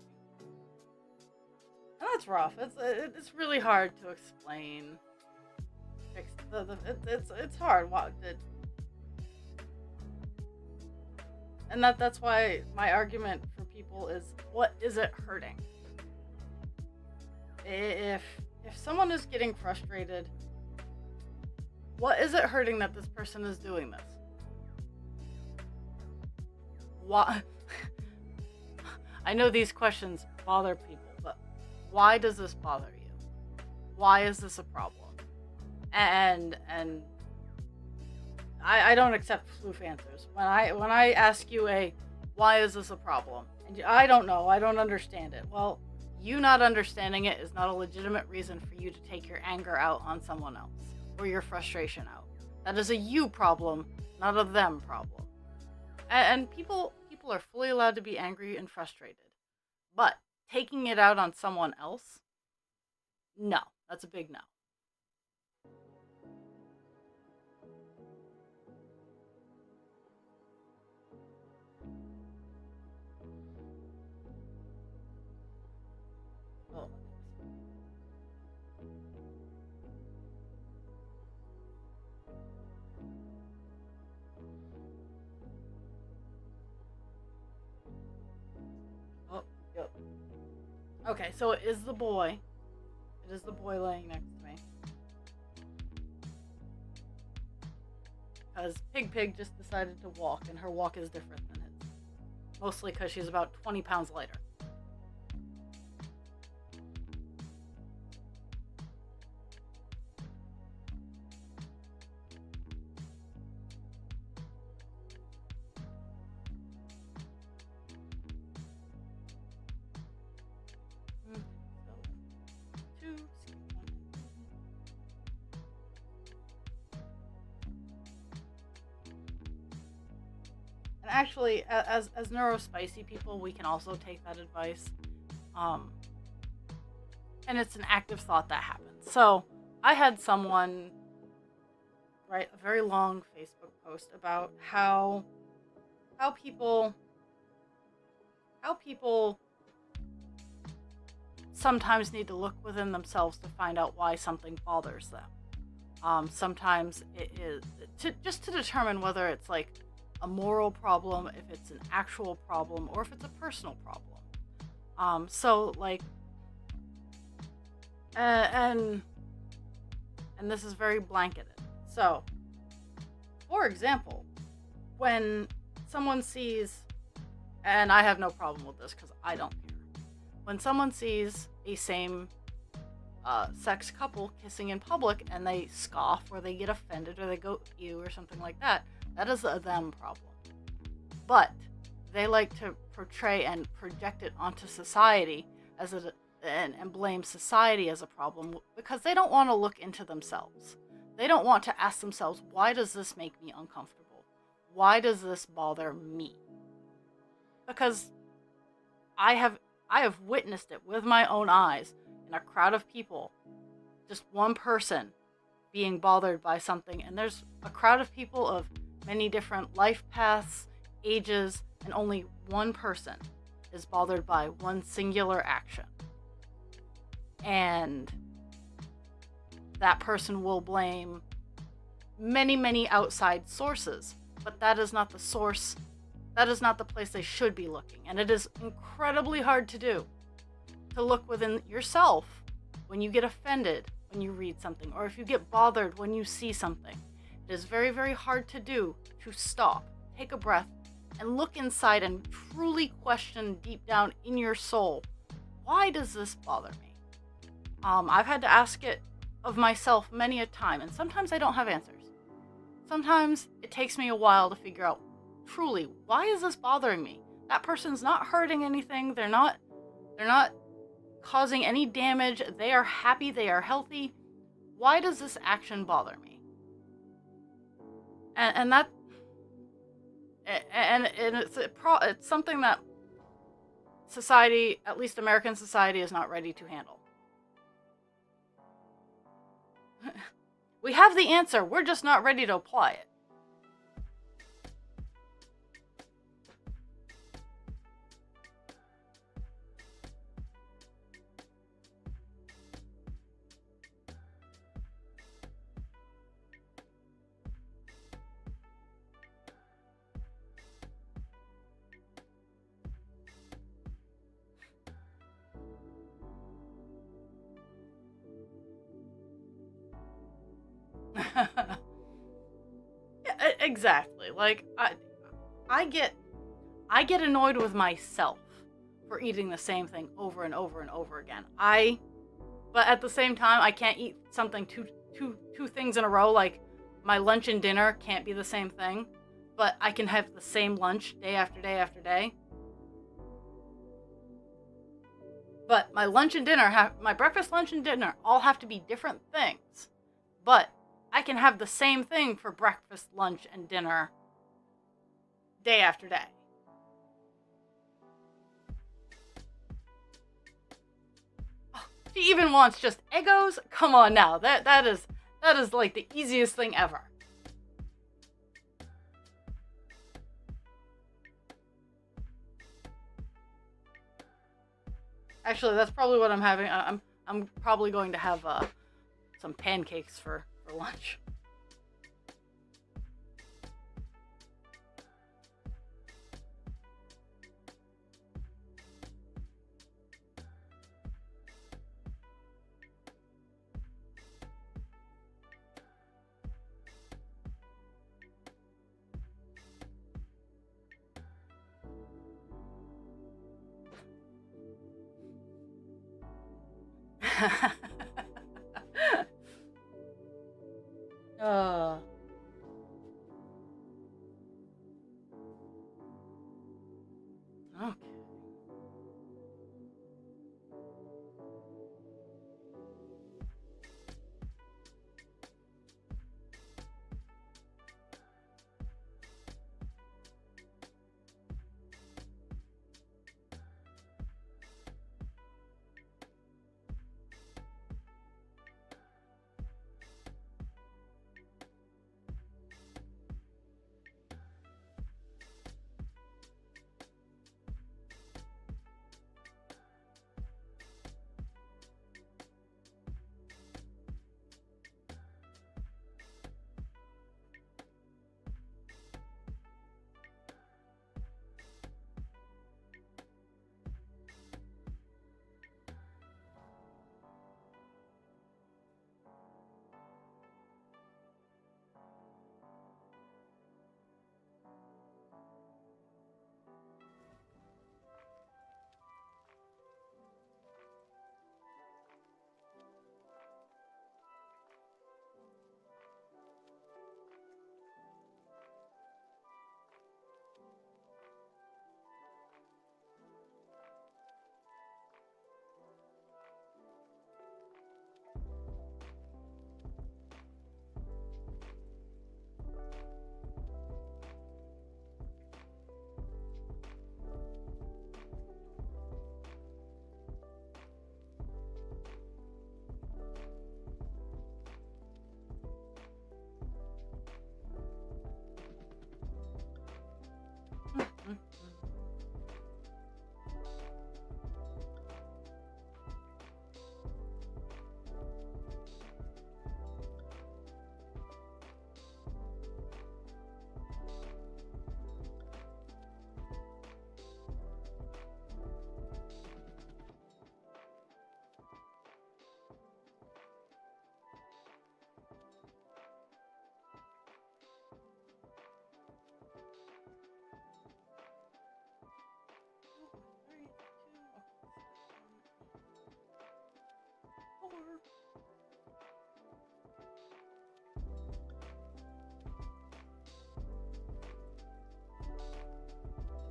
S1: And that's rough. It's really hard to explain. It's hard. And that's why my argument for people is, what is it hurting? If someone is getting frustrated, what is it hurting that this person is doing this? Why? I know these questions bother people, but why does this bother you? Why is this a problem? And I don't accept floof answers. When I ask you why is this a problem? And I don't know, I don't understand it. Well, you not understanding it is not a legitimate reason for you to take your anger out on someone else or your frustration out. That is a you problem, not a them problem. And people are fully allowed to be angry and frustrated. But taking it out on someone else? No, that's a big no. Oh, yep. Okay, so it is the boy. It is the boy laying next to me. Because Pig just decided to walk, and her walk is different than his. Mostly because she's about 20 pounds lighter. And actually, as neurospicy people, we can also take that advice. Um, and it's an active thought that happens. So I had someone write a very long Facebook post about how people sometimes need to look within themselves to find out why something bothers them. Sometimes it is just to determine whether it's like a moral problem, if it's an actual problem, or if it's a personal problem. So like, and this is very blanketed. So, for example, when someone sees, and I have no problem with this because I don't care, when someone sees a same sex couple kissing in public and they scoff or they get offended or they go ew or something like that, that is a them problem. But they like to portray and project it onto society as and blame society as a problem because they don't want to look into themselves. They don't want to ask themselves, why does this make me uncomfortable? Why does this bother me? Because I have witnessed it with my own eyes in a crowd of people, just one person being bothered by something, and there's a crowd of people of many different life paths, ages, and only one person is bothered by one singular action. And that person will blame many, many outside sources, but that is not the source. That is not the place they should be looking. And it is incredibly hard to do, to look within yourself when you get offended when you read something, or if you get bothered when you see something. It is very, very hard to do, to stop, take a breath, and look inside and truly question deep down in your soul, why does this bother me? I've had to ask it of myself many a time, and sometimes I don't have answers. Sometimes it takes me a while to figure out, truly, why is this bothering me? That person's not hurting anything. They're not causing any damage. They are happy. They are healthy. Why does this action bother me? And it's something that society, at least American society, is not ready to handle. We have the answer. We're just not ready to apply it. Yeah, exactly. Like I get annoyed with myself for eating the same thing over and over and over again. But at the same time, I can't eat something two things in a row. Like my lunch and dinner can't be the same thing, but I can have the same lunch day after day after day. But my lunch and dinner, my breakfast, lunch, and dinner all have to be different things. But I can have the same thing for breakfast, lunch, and dinner day after day. Oh, she even wants just Eggos? Come on now. That is like the easiest thing ever. Actually, that's probably what I'm having. I'm probably going to have some pancakes for lunch. uh, okay.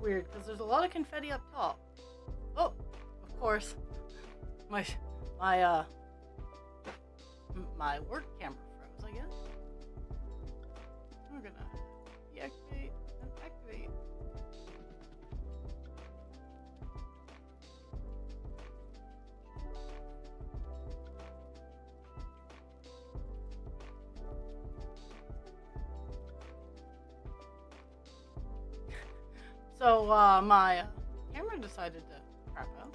S1: weird because there's a lot of confetti up top. Oh, of course, my my work camera froze, I guess. We're gonna deactivate and activate. So, my camera decided to crap out.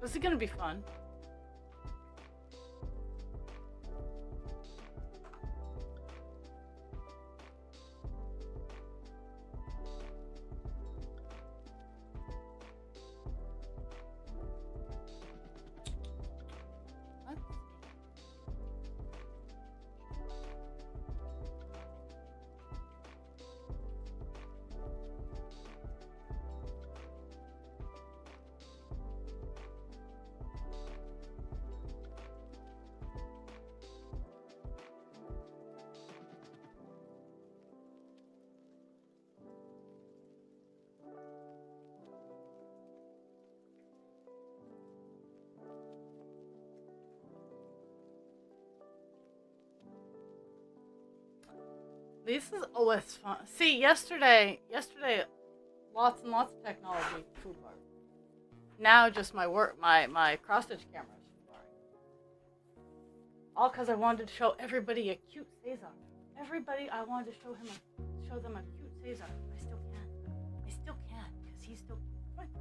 S1: This is gonna be fun. This is always fun. See, yesterday, lots and lots of technology flew apart. Now just my cross stitch camera is flew apart. All because I wanted to show everybody a cute Cesar. Everybody, I wanted to show them a cute Cesar. I still can't, because he's still cute.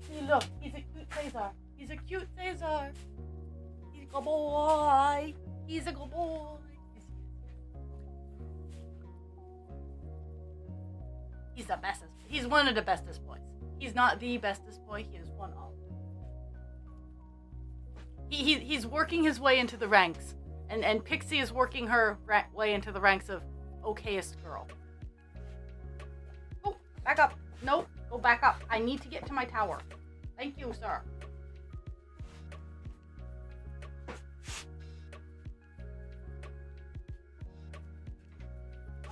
S1: See, look, he's a cute Cesar. He's a cute Cesar. He's a good boy. He's a good boy. He's the bestest. He's one of the bestest boys. He's not the bestest boy. He is one of. He's working his way into the ranks, and Pixie is working her way into the ranks of okayest girl. Oh, back up. No, go back up. I need to get to my tower. Thank you, sir.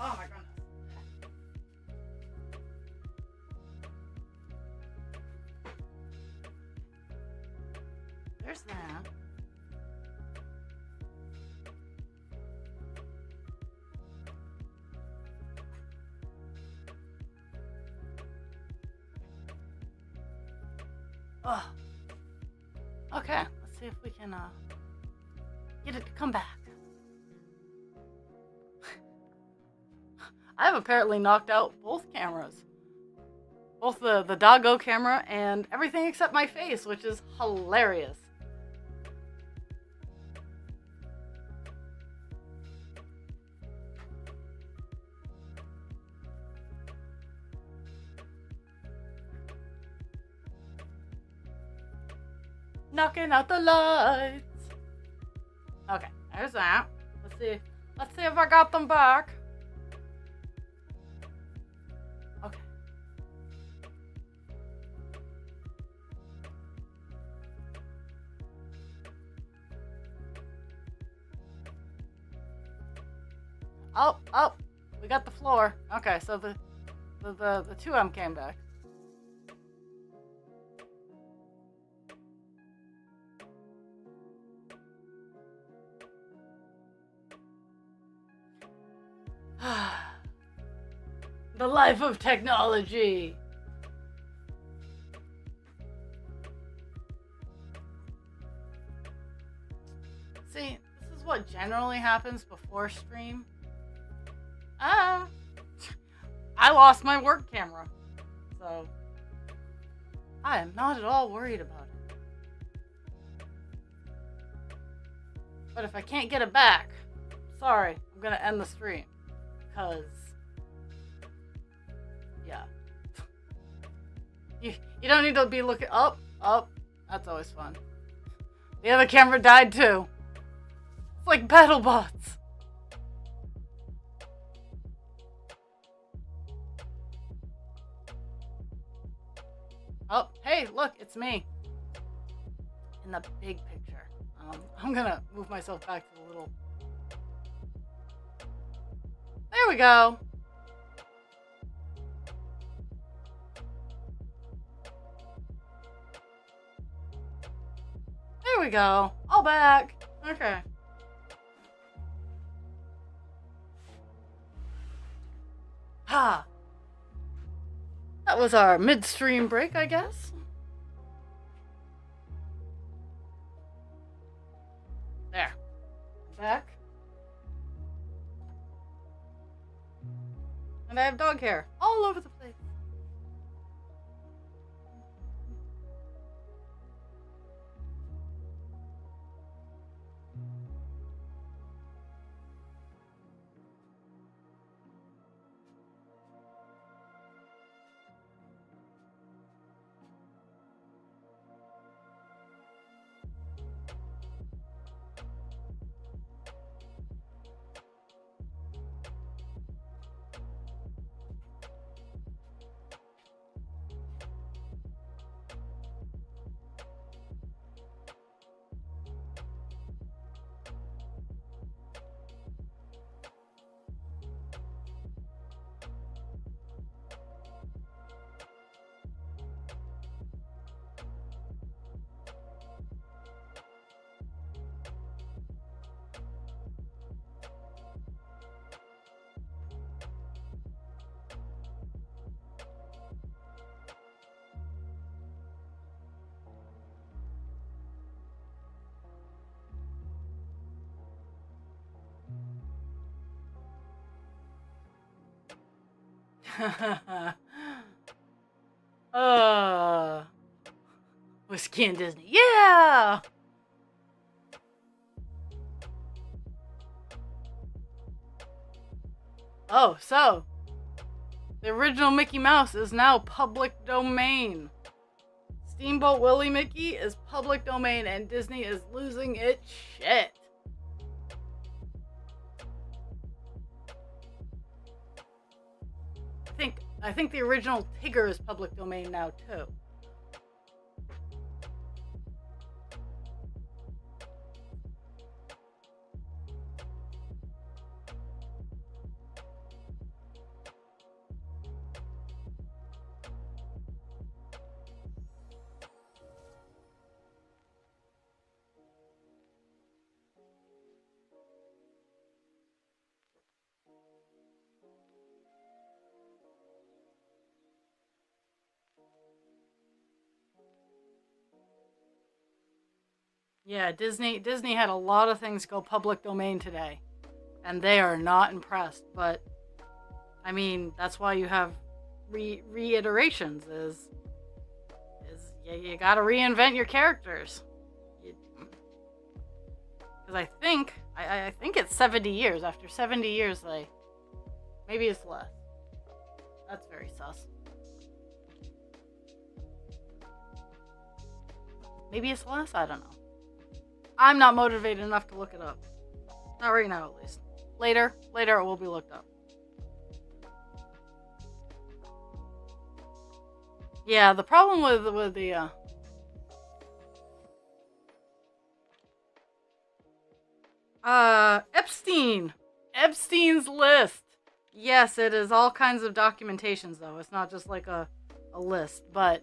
S1: Oh my goodness. There's that. Oh. Okay, let's see if we can get it to come back. I've apparently knocked out both cameras. Both the doggo camera and everything except my face, which is hilarious. Knocking out the lights. Okay, there's that. Let's see if I got them back. Okay. Oh, we got the floor. Okay, so the 2M came back. The life of technology. See, this is what generally happens before stream. I lost my work camera, so I am not at all worried about it. But if I can't get it back, sorry, I'm gonna end the stream, because yeah. You don't need to be looking up. That's always fun. The other camera died too. It's like battle bots. Oh, hey, look, it's me. In the big picture. I'm gonna move myself back to the little... There we go. There we go. All back. Okay. Ha. That was our midstream break, I guess. There. Back. And I have dog hair all over the place. Whiskey and Disney. Yeah! Oh, so the original Mickey Mouse is now public domain. Steamboat Willie Mickey is public domain and Disney is losing its shit. I think the original Tigger is public domain now too. Yeah, Disney had a lot of things go public domain today, and they are not impressed. But I mean, that's why you have reiterations. Is you got to reinvent your characters. Because I think it's 70 years. After 70 years, maybe it's less. That's very sus. Maybe it's less. I don't know. I'm not motivated enough to look it up. Not right now, at least. Later it will be looked up. Yeah, the problem with the Epstein's list. Yes, it is all kinds of documentations though. It's not just like a list, but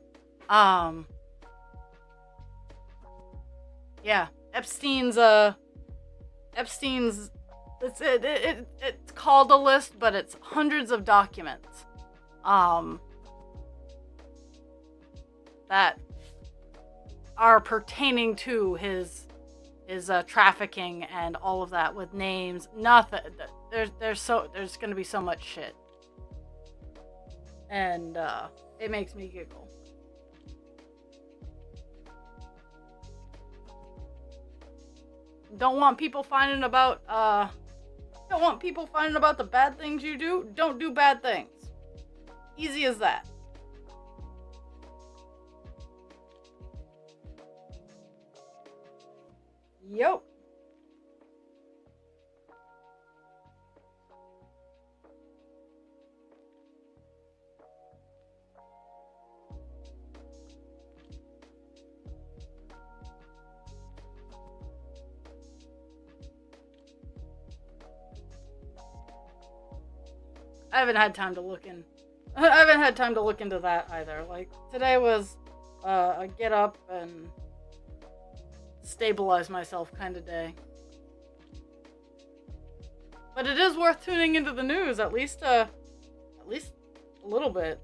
S1: yeah, Epstein's it's called a list, but it's hundreds of documents that are pertaining to his trafficking and all of that, with names. Nothing. There's going to be so much shit, and it makes me giggle. Don't want people finding about the bad things you do. Don't do bad things. Easy as that. Yup. I haven't had time to look in. I haven't had time to look into that either. Like, today was a get up and stabilize myself kind of day. But it is worth tuning into the news, at least a little bit.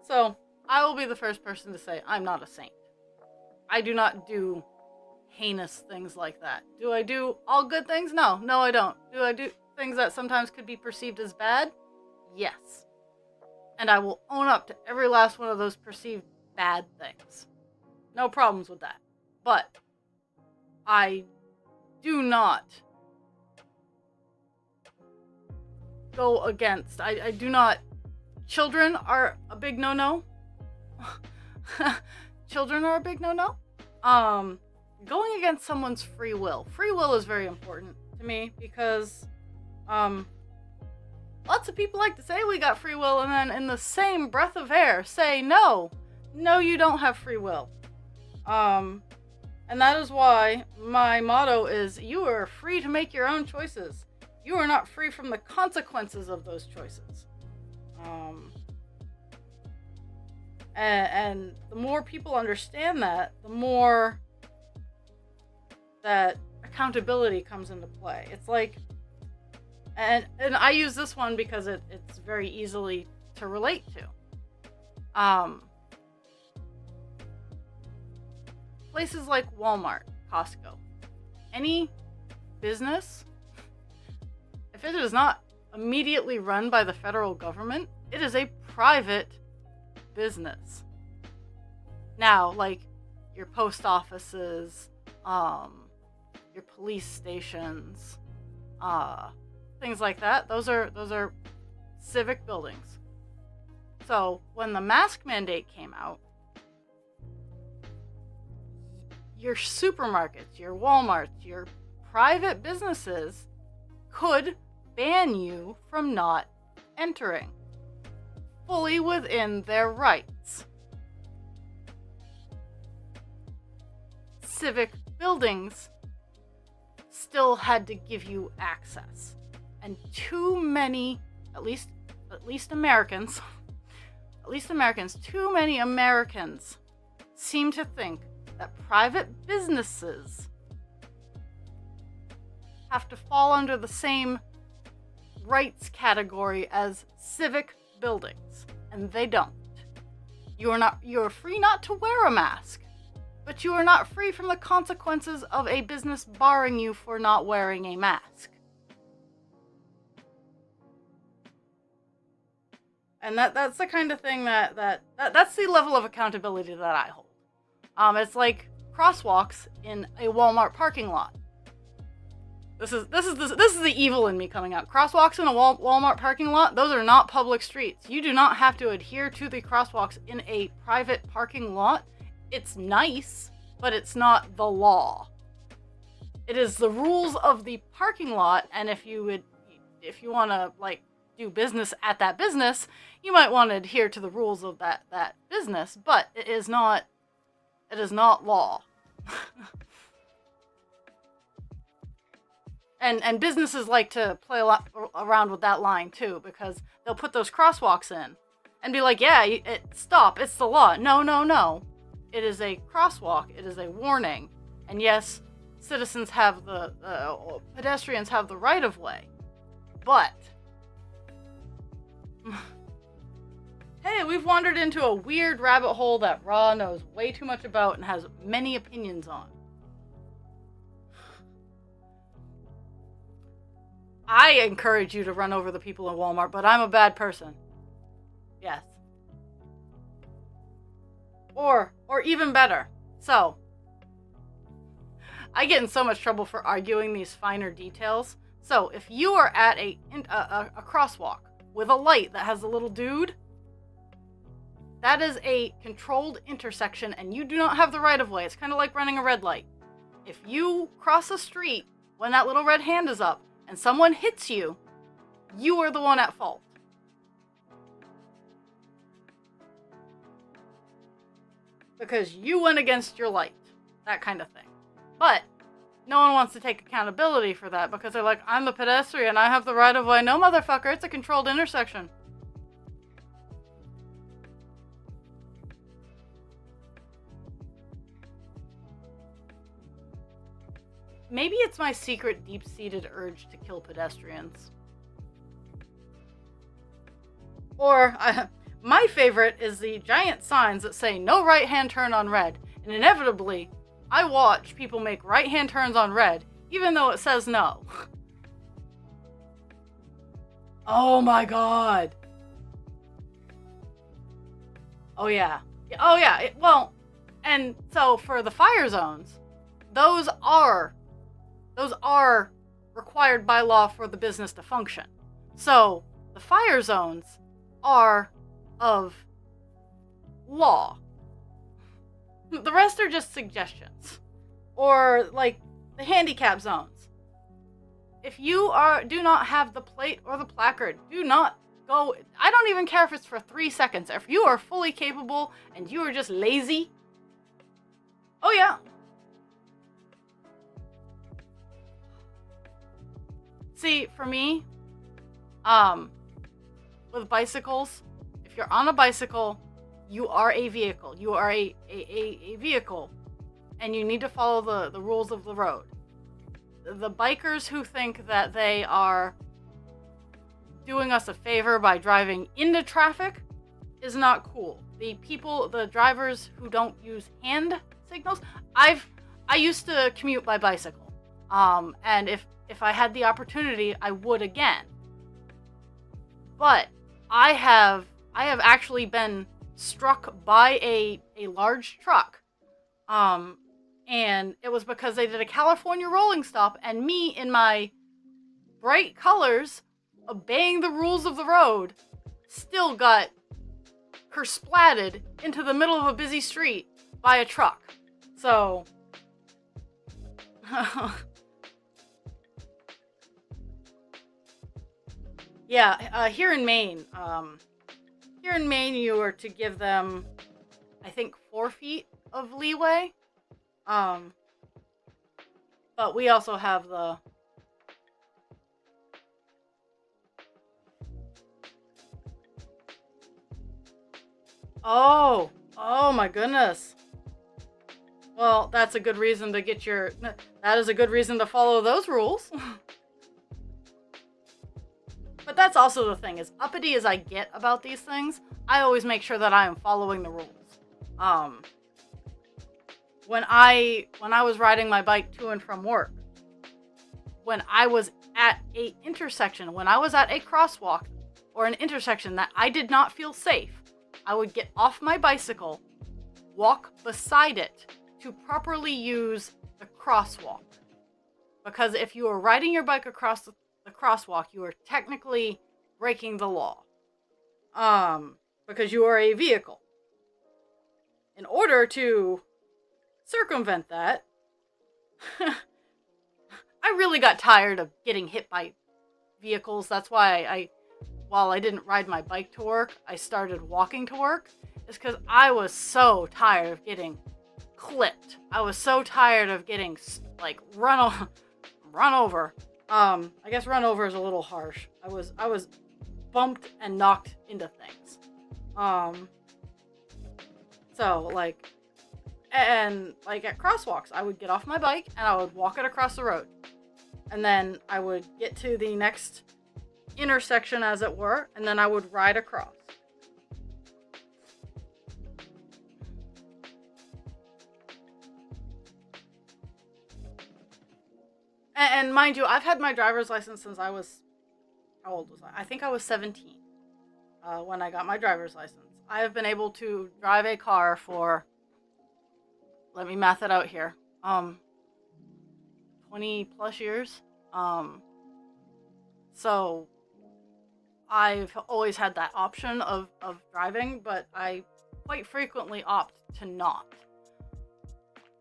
S1: So, I will be the first person to say I'm not a saint. I do not do heinous things like that. Do I do all good things? No, I don't. Do I do things that sometimes could be perceived as bad? Yes. And I will own up to every last one of those perceived bad things. No problems with that. But I do not go against. I do not. Children are a big no-no. Children are a big no-no. Going against someone's free will. Free will is very important to me because lots of people like to say we got free will and then in the same breath of air say no, you don't have free will. And that is why my motto is you are free to make your own choices. You are not free from the consequences of those choices. And the more people understand that, the more that accountability comes into play. It's like, and I use this one because it's very easily to relate to. Places like Walmart, Costco, any business, if it is not immediately run by the federal government, it is a private business. Now, like your post offices, your police stations, things like that, those are civic buildings. So when the mask mandate came out, your supermarkets, your Walmarts, your private businesses could ban you from not entering, fully within their rights. Civic buildings still had to give you access, and too many, at least Americans, too many Americans seem to think that private businesses have to fall under the same rights category as civic buildings, and they don't. You're free not to wear a mask, but you are not free from the consequences of a business barring you for not wearing a mask. And that's the kind of thing that's the level of accountability that I hold. It's like crosswalks in a Walmart parking lot. This is the evil in me coming out. Crosswalks in a Walmart parking lot, those are not public streets. You do not have to adhere to the crosswalks in a private parking lot. It's nice, but it's not the law. It is the rules of the parking lot, and if you want to like do business at that business, you might want to adhere to the rules of that business, but it is not law. And businesses like to play a lot around with that line too, because they'll put those crosswalks in and be like, yeah, stop, it's the law. No. It is a crosswalk. It is a warning. And yes, citizens have pedestrians have the right of way. But, hey, we've wandered into a weird rabbit hole that Ra knows way too much about and has many opinions on. I encourage you to run over the people in Walmart, but I'm a bad person. Yes. Or even better. So, I get in so much trouble for arguing these finer details. So, if you are at a crosswalk with a light that has a little dude, that is a controlled intersection and you do not have the right of way. It's kind of like running a red light. If you cross a street when that little red hand is up and someone hits you, you are the one at fault. Because you went against your light. That kind of thing. But no one wants to take accountability for that because they're like, I'm the pedestrian, I have the right of way. No, motherfucker, it's a controlled intersection. Maybe it's my secret deep-seated urge to kill pedestrians. Or, my favorite is the giant signs that say no right-hand turn on red. And inevitably, I watch people make right-hand turns on red, even though it says no. Oh my god. Oh yeah. Oh yeah. Well, and so for the fire zones, those are required by law for the business to function. So the fire zones are of law. The rest are just suggestions. Or like the handicap zones. If you do not have the plate or the placard, do not go. I don't even care if it's for 3 seconds. If you are fully capable and you are just lazy, oh yeah. See, for me, with bicycles, if you're on a bicycle, you are a vehicle. You are a vehicle, and you need to follow the rules of the road. The bikers who think that they are doing us a favor by driving into traffic is not cool. The drivers who don't use hand signals, I used to commute by bicycle. And if I had the opportunity, I would again. But I have actually been struck by a large truck. And it was because they did a California rolling stop, and me in my bright colors, obeying the rules of the road, still got kersplatted into the middle of a busy street by a truck. So yeah, here in Maine, you are to give them, I think, 4 feet of leeway. But we also have the oh my goodness. Well, that's a good reason to that is a good reason to follow those rules. But that's also the thing, as uppity as I get about these things, I always make sure that I am following the rules. When I was riding my bike to and from work, when I was at a intersection, when I was at a crosswalk or an intersection that I did not feel safe, I would get off my bicycle, walk beside it to properly use the crosswalk. Because if you are riding your bike across the crosswalk, you are technically breaking the law. Because you are a vehicle. In order to circumvent that, I really got tired of getting hit by vehicles. That's why while I didn't ride my bike to work, I started walking to work. It's because I was so tired of getting clipped. I was so tired of getting, like, run over. I guess run over is a little harsh. I was bumped and knocked into things. So, like, and like at crosswalks, I would get off my bike and I would walk it across the road. And then I would get to the next intersection, as it were, and then I would ride across. And mind you, I've had my driver's license since I was, how old was I? I think I was 17 when I got my driver's license. I have been able to drive a car for, let me math it out here, 20 plus years. So I've always had that option of driving, but I quite frequently opt to not.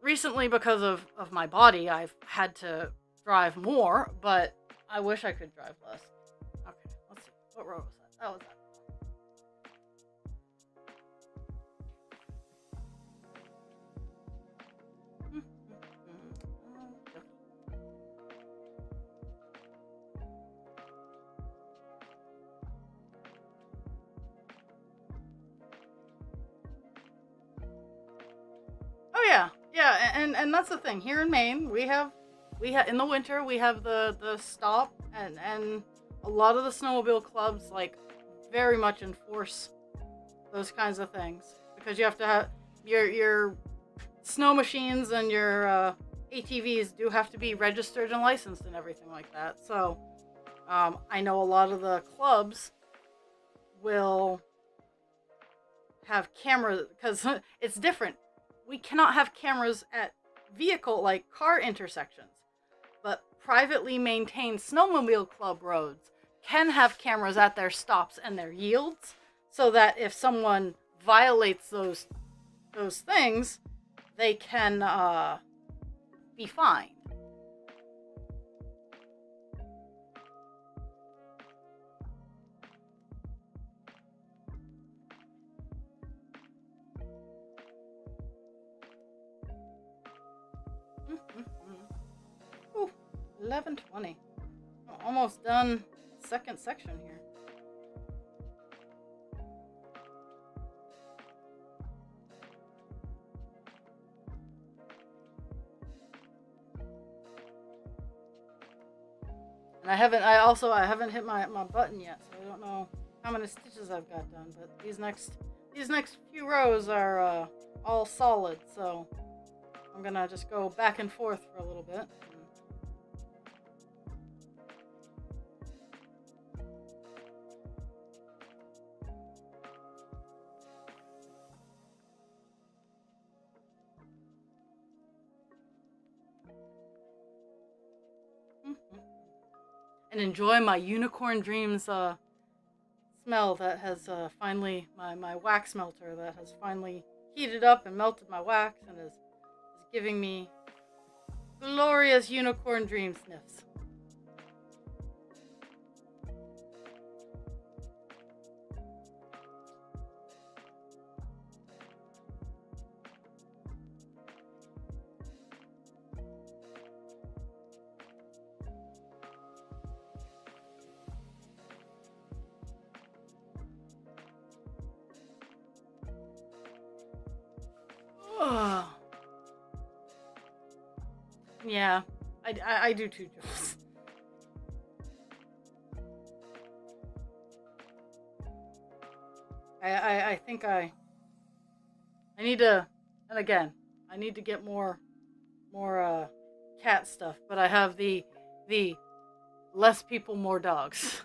S1: Recently, because of my body, I've had to drive more, but I wish I could drive less. Okay, What road was that? That was that. Oh yeah, yeah, and that's the thing. Here in Maine, we have in the winter we have the stop, and a lot of the snowmobile clubs like very much enforce those kinds of things because you have to have your snow machines and your ATVs do have to be registered and licensed and everything like that. So I know a lot of the clubs will have cameras because it's different. We cannot have cameras at vehicle like car intersections, but privately maintained snowmobile club roads can have cameras at their stops and their yields so that if someone violates those things, they can be fined. Ooh, 11:20. Almost done second section here. And I haven't hit my button yet, so I don't know how many stitches I've got done, but these next few rows are all solid, so I'm gonna just go back and forth for a little bit. And enjoy my Unicorn Dreams smell that has finally, my wax melter that has finally heated up and melted my wax and is giving me glorious Unicorn Dream sniffs. Yeah, I do too, Jules. I think I need to, and again, I need to get more cat stuff, but I have the less people, more dogs.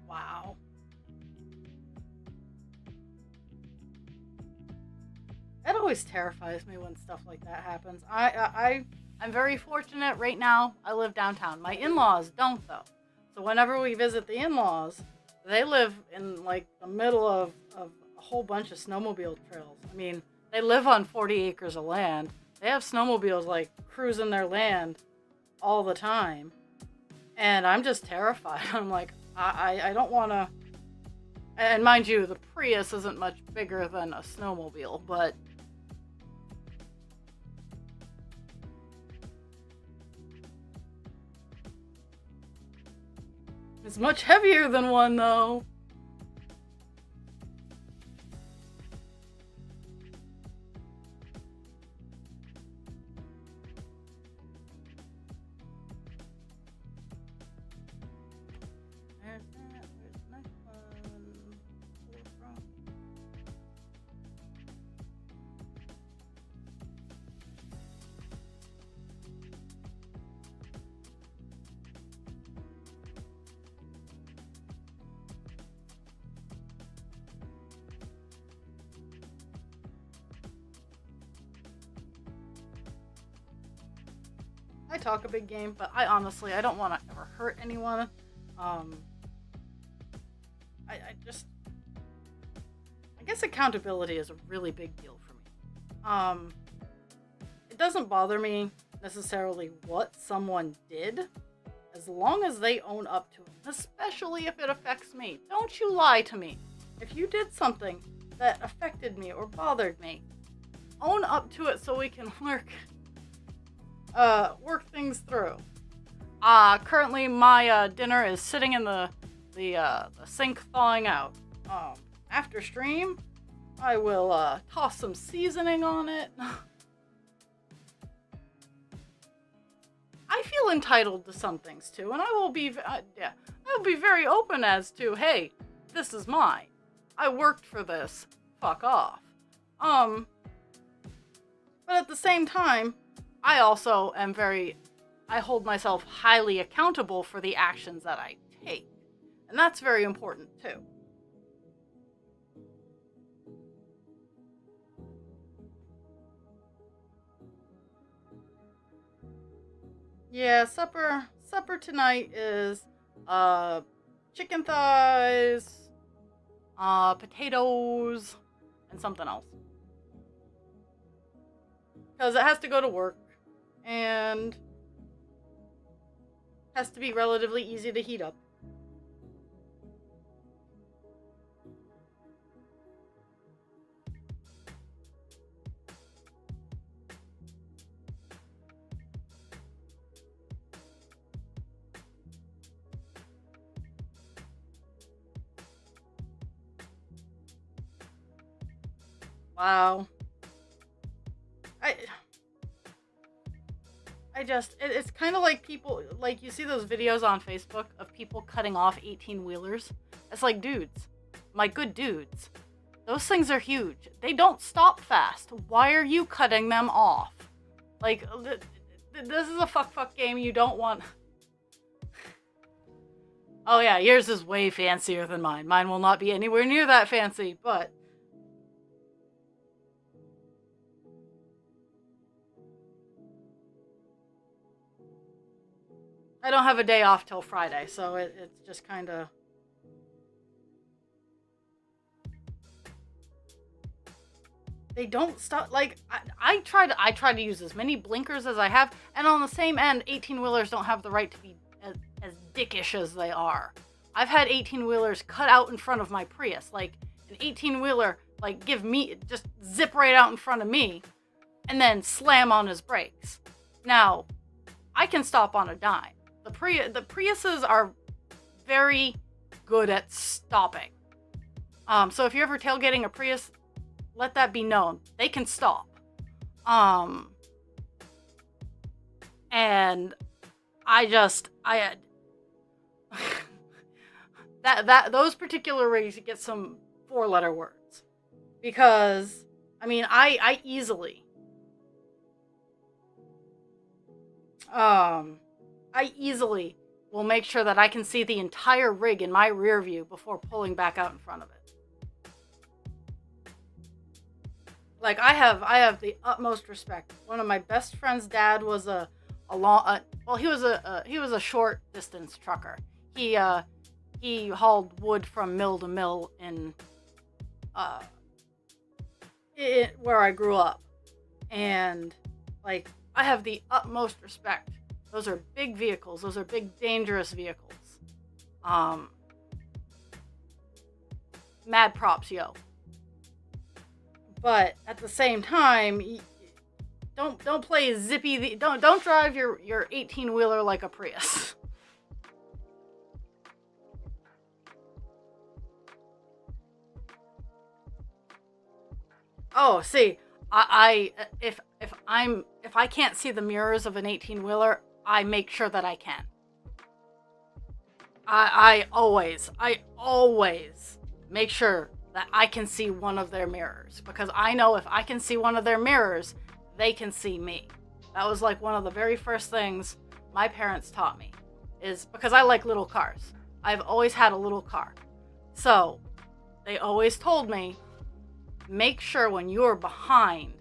S1: Wow. That always terrifies me when stuff like that happens. I'm very fortunate right now. I live downtown. My in-laws don't though. So whenever we visit the in-laws, they live in like the middle of a whole bunch of snowmobile trails. I mean, they live on 40 acres of land. They have snowmobiles like cruising their land all the time. And I'm just terrified. I'm like, I don't want to. And mind you, the Prius isn't much bigger than a snowmobile, but it's much heavier than one, though. I talk a big game, but I honestly, I don't want to ever hurt anyone. I guess accountability is a really big deal for me. It doesn't bother me necessarily what someone did, as long as they own up to it, especially if it affects me. Don't you lie to me. If you did something that affected me or bothered me, own up to it so we can work things through. Currently my dinner is sitting in the sink thawing out. After stream, I will toss some seasoning on it. I feel entitled to some things too, and I will be very open as to, hey, this is mine. I worked for this. Fuck off. But at the same time, I also am I hold myself highly accountable for the actions that I take. And that's very important too. Yeah, supper tonight is chicken thighs, potatoes, and something else. Because it has to go to work, and has to be relatively easy to heat up. Wow. It's kind of like people, like you see those videos on Facebook of people cutting off 18-wheelers. It's like, dudes, my good dudes, those things are huge. They don't stop fast. Why are you cutting them off? Like, this is a fuck game you don't want. Oh yeah, yours is way fancier than mine. Mine will not be anywhere near that fancy, but I don't have a day off till Friday, so it's just kind of... They don't stop. Like, I try to use as many blinkers as I have, and on the same end, 18-wheelers don't have the right to be as dickish as they are. I've had 18-wheelers cut out in front of my Prius. Like, an 18-wheeler, like, just zip right out in front of me, and then slam on his brakes. Now, I can stop on a dime. The Priuses are very good at stopping. So if you're ever tailgating a Prius, let that be known. They can stop. And those particular rigs get some 4-letter words. Because, I mean, I easily will make sure that I can see the entire rig in my rear view before pulling back out in front of it. Like, I have the utmost respect. One of my best friend's dad was he was a short distance trucker. He hauled wood from mill to mill in where I grew up. And, like, I have the utmost respect. Those are big vehicles. Those are big, dangerous vehicles. Mad props, yo. But at the same time, don't play zippy. Don't drive your 18-wheeler like a Prius. Oh, see, if I can't see the mirrors of an 18-wheeler, I make sure that I can. I always make sure that I can see one of their mirrors, because I know if I can see one of their mirrors, they can see me. That was like one of the very first things my parents taught me, is because I like little cars. I've always had a little car. So they always told me, make sure when you're behind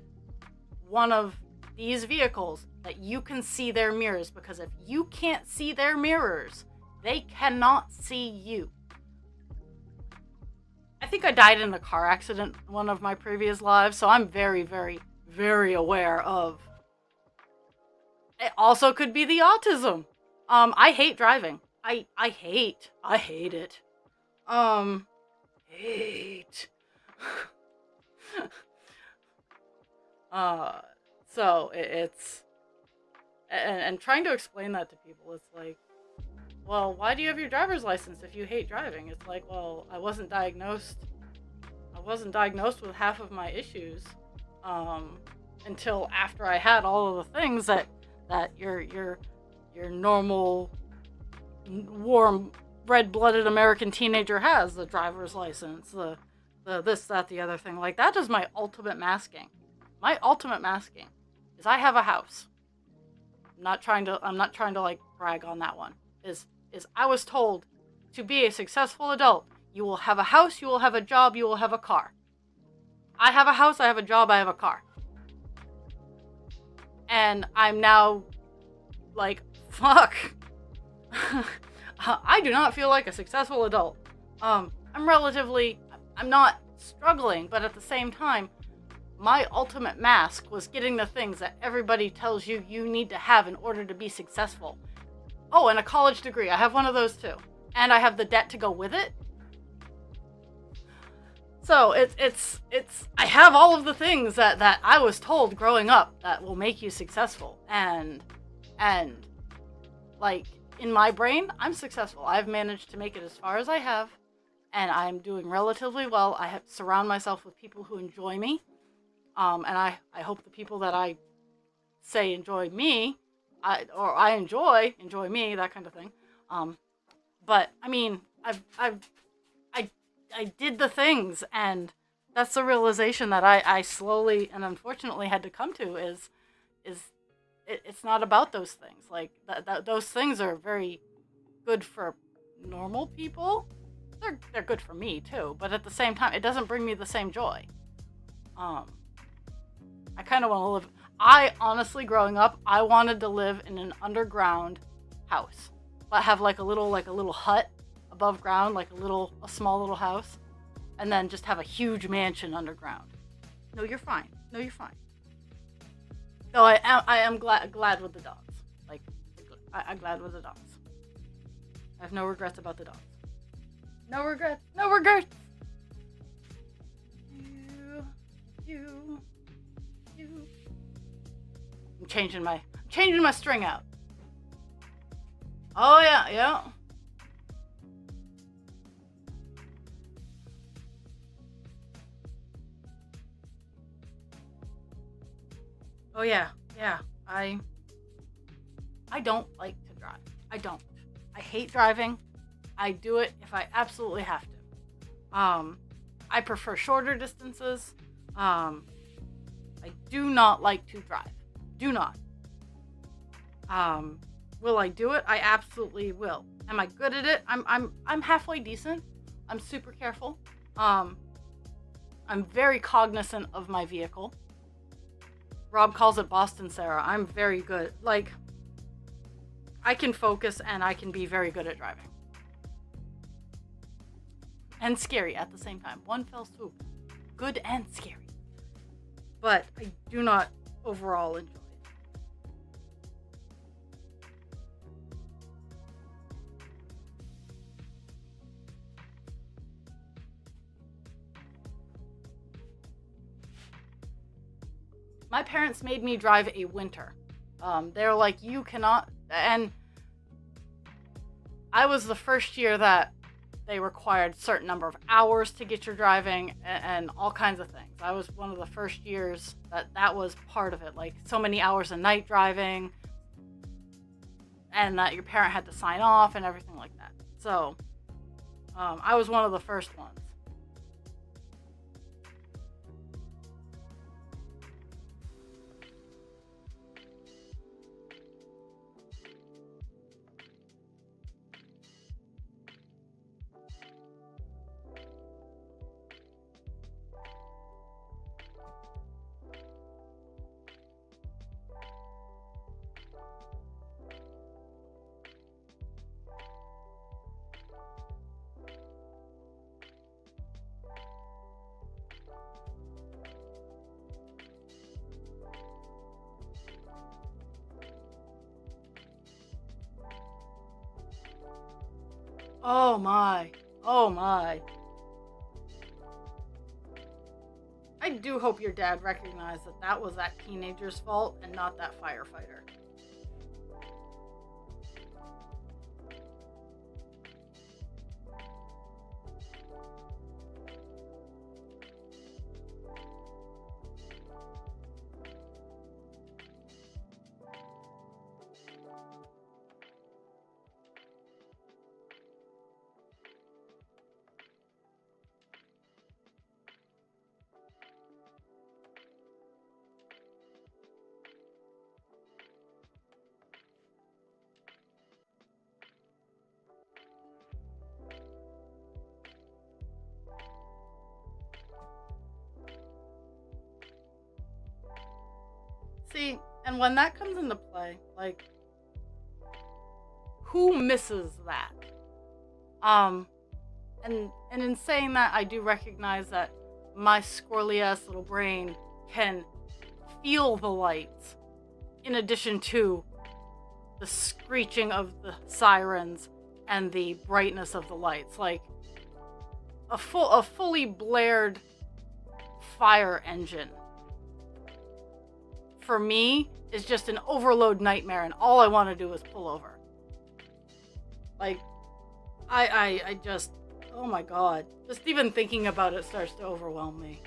S1: one of these vehicles, that you can see their mirrors, because if you can't see their mirrors, they cannot see you. I think I died in a car accident in one of my previous lives, so I'm very, very, very aware of. It also could be the autism. I hate driving. I hate it. Hate. So it's, and trying to explain that to people, it's like, well, why do you have your driver's license if you hate driving? It's like, well, I wasn't diagnosed with half of my issues until after I had all of the things that your normal warm red-blooded American teenager has: the driver's license, the this, that, the other thing. Like, that is my ultimate masking. My ultimate masking is I have a house. I'm not trying to like brag on that one. Is I was told, to be a successful adult, you will have a house, you will have a job, you will have a car. I have a house, I have a job, I have a car. And I'm now like, fuck. I do not feel like a successful adult. I'm not struggling, but at the same time, my ultimate mask was getting the things that everybody tells you you need to have in order to be successful. Oh, and a college degree. I have one of those too. And I have the debt to go with it. So it's I have all of the things that I was told growing up that will make you successful. And like, in my brain, I'm successful. I've managed to make it as far as I have, and I'm doing relatively well. I have surround myself with people who enjoy me. And I hope the people that I say enjoy me, I enjoy me, that kind of thing. But I mean, I did the things, and that's the realization that I slowly and unfortunately had to come to is it's not about those things. Like, those things are very good for normal people. They're good for me too, but at the same time, it doesn't bring me the same joy. I kind of want to live. I honestly, growing up, I wanted to live in an underground house, but have like a little hut above ground, like a small little house, and then just have a huge mansion underground. No, you're fine. No, you're fine. No, I am glad with the dogs. Like, I'm glad with the dogs. I have no regrets about the dogs. No regrets. No regrets. You. I'm changing my string out. Oh yeah. Oh yeah. I don't like to drive. I don't. I hate driving. I do it if I absolutely have to. I prefer shorter distances. I do not like to drive. Do not. Will I do it? I absolutely will. Am I good at it? I'm halfway decent. I'm super careful. I'm very cognizant of my vehicle. Rob calls it Boston Sarah. I'm very good. Like, I can focus and I can be very good at driving. And scary at the same time. One fell swoop. Good and scary. But I do not overall enjoy it. My parents made me drive a Winter. They're like, you cannot, and I was the first year that they required a certain number of hours to get your driving and all kinds of things. I was one of the first years that was part of it, like so many hours a night driving, and that your parent had to sign off and everything like that. So I was one of the first ones. Oh my. Oh my. I do hope your dad recognized that that was that teenager's fault and not that firefighter. See, and when that comes into play, like, who misses that? Um, and in saying that, I do recognize that my squirrely ass little brain can feel the lights, in addition to the screeching of the sirens and the brightness of the lights. Like a fully blared fire engine for me is just an overload nightmare, and all I want to do is pull over. Like, I just, oh my god. Just even thinking about it starts to overwhelm me.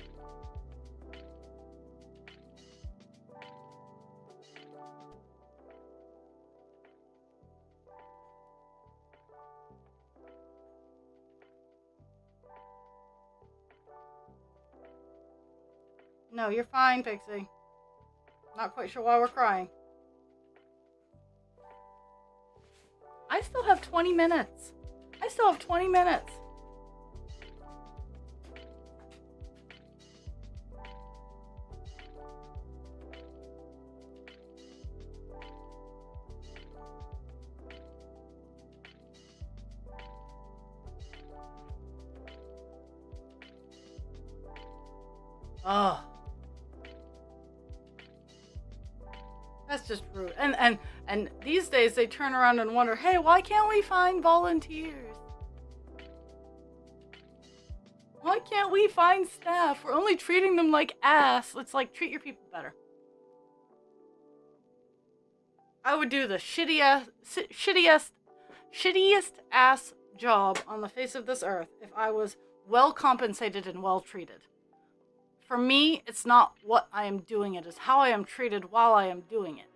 S1: No, you're fine, Pixie. Not quite sure why we're crying. I still have 20 minutes. I still have 20 minutes. Ugh. That's just rude. And these days they turn around and wonder, hey, why can't we find volunteers? Why can't we find staff? We're only treating them like ass. Let's like treat your people better. I would do the shittiest ass job on the face of this earth if I was well compensated and well treated. For me, it's not what I am doing, it is how I am treated while I am doing it.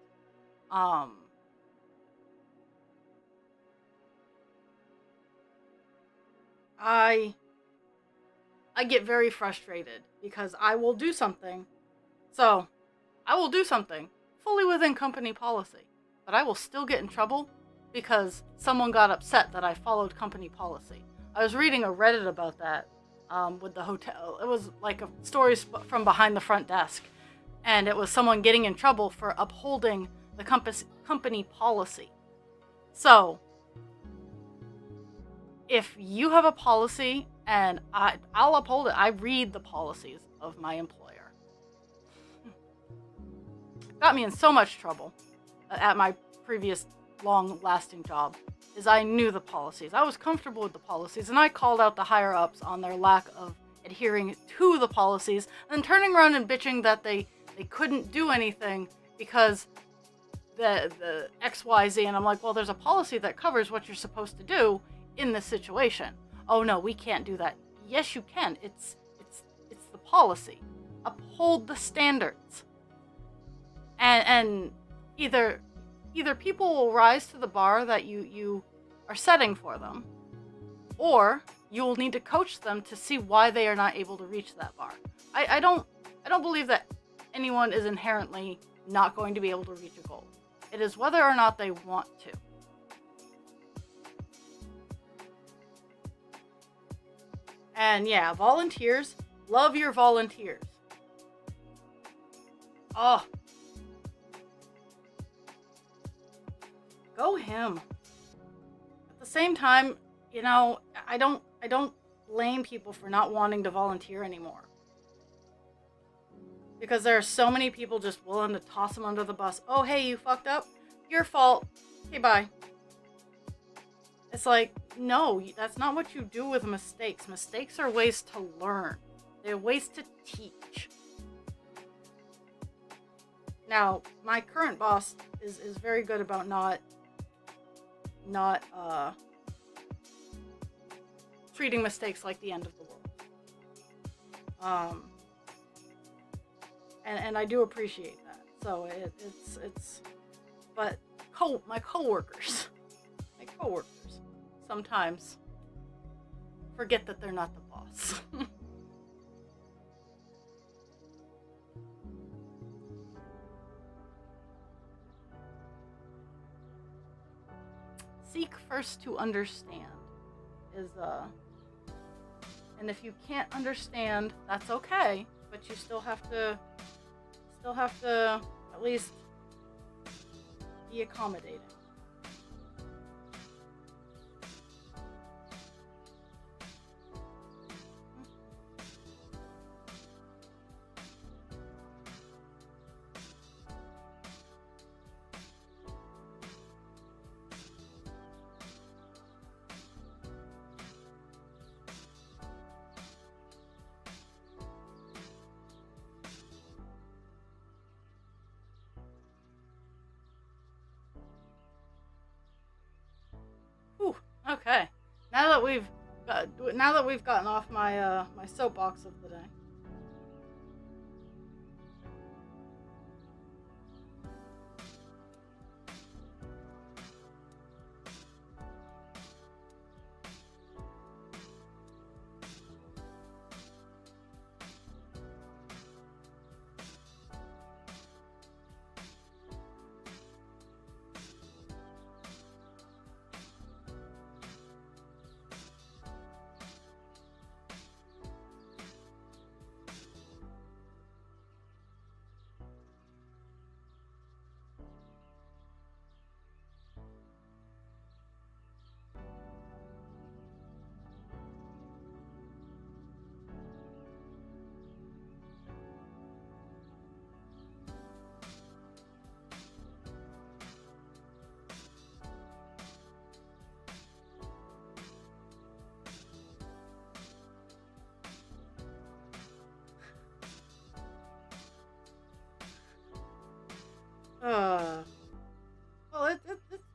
S1: I get very frustrated because I will do something. So, I will do something fully within company policy, but I will still get in trouble because someone got upset that I followed company policy. I was reading a Reddit about that with the hotel. It was like a story from behind the front desk, and it was someone getting in trouble for upholding the company policy. So, if you have a policy and I'll uphold it, I read the policies of my employer. It got me in so much trouble at my previous long-lasting job, is I knew the policies. I was comfortable with the policies, and I called out the higher-ups on their lack of adhering to the policies, and turning around and bitching that they couldn't do anything because the XYZ, and I'm like, well, there's a policy that covers what you're supposed to do in this situation. Oh no, we can't do that. Yes, you can. It's the policy. Uphold the standards. And either people will rise to the bar that you are setting for them, or you will need to coach them to see why they are not able to reach that bar. I don't believe that anyone is inherently not going to be able to reach a goal. It is whether or not they want to. And yeah, volunteers, love your volunteers. Oh. Go him. At the same time, you know, I don't blame people for not wanting to volunteer anymore. Because there are so many people just willing to toss them under the bus. Oh, hey, you fucked up? Your fault. Okay, bye. It's like, no, that's not what you do with mistakes. Mistakes are ways to learn. They're ways to teach. Now, my current boss is very good about not treating mistakes like the end of the world. And I do appreciate that. So it's but my coworkers sometimes forget that they're not the boss. Seek first to understand is and if you can't understand, that's okay, but you still have to at least be accommodating. Whew, okay. Now that we've gotten off my my soapbox of the day. Well, it's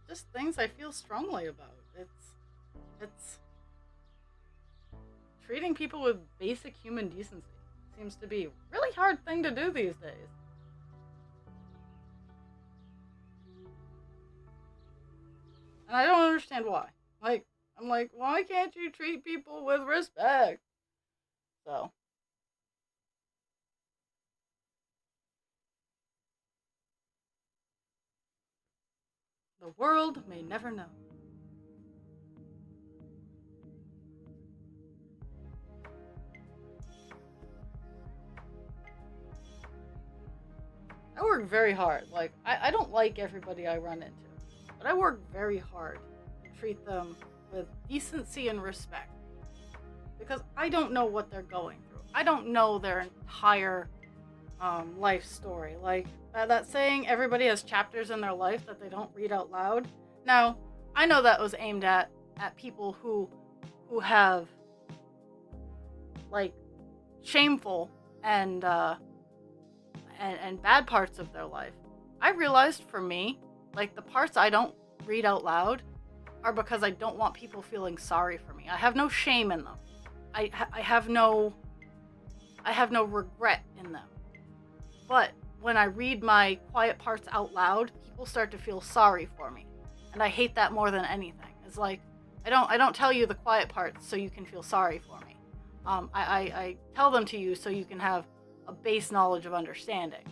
S1: just things I feel strongly about. It's treating people with basic human decency seems to be a really hard thing to do these days. And I don't understand why. I'm like, why can't you treat people with respect? So, the world may never know. I work very hard. Like, I don't like everybody I run into, but I work very hard to treat them with decency and respect. Because I don't know what they're going through. I don't know their entire life story. Like, that saying, everybody has chapters in their life that they don't read out loud. Now, I know that was aimed at people who have, like, shameful and bad parts of their life. I realized for me, like, the parts I don't read out loud are because I don't want people feeling sorry for me. I have no shame in them. I have no regret in them. But when I read my quiet parts out loud, people start to feel sorry for me. And I hate that more than anything. It's like, I don't tell you the quiet parts so you can feel sorry for me. I tell them to you so you can have a base knowledge of understanding.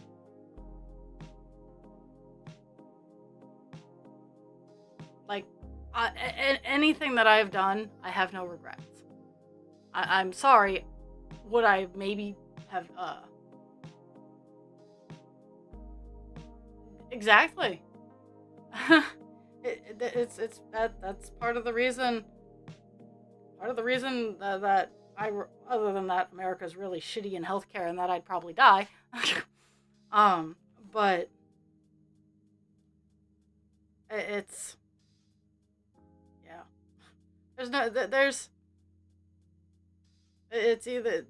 S1: Like, anything that I've done, I have no regrets. I'm sorry. Would I maybe have, Exactly. That's part of the reason. Part of the reason that other than that, America's really shitty in healthcare, and that I'd probably die. um, but it's yeah, There's no, there's, it's either,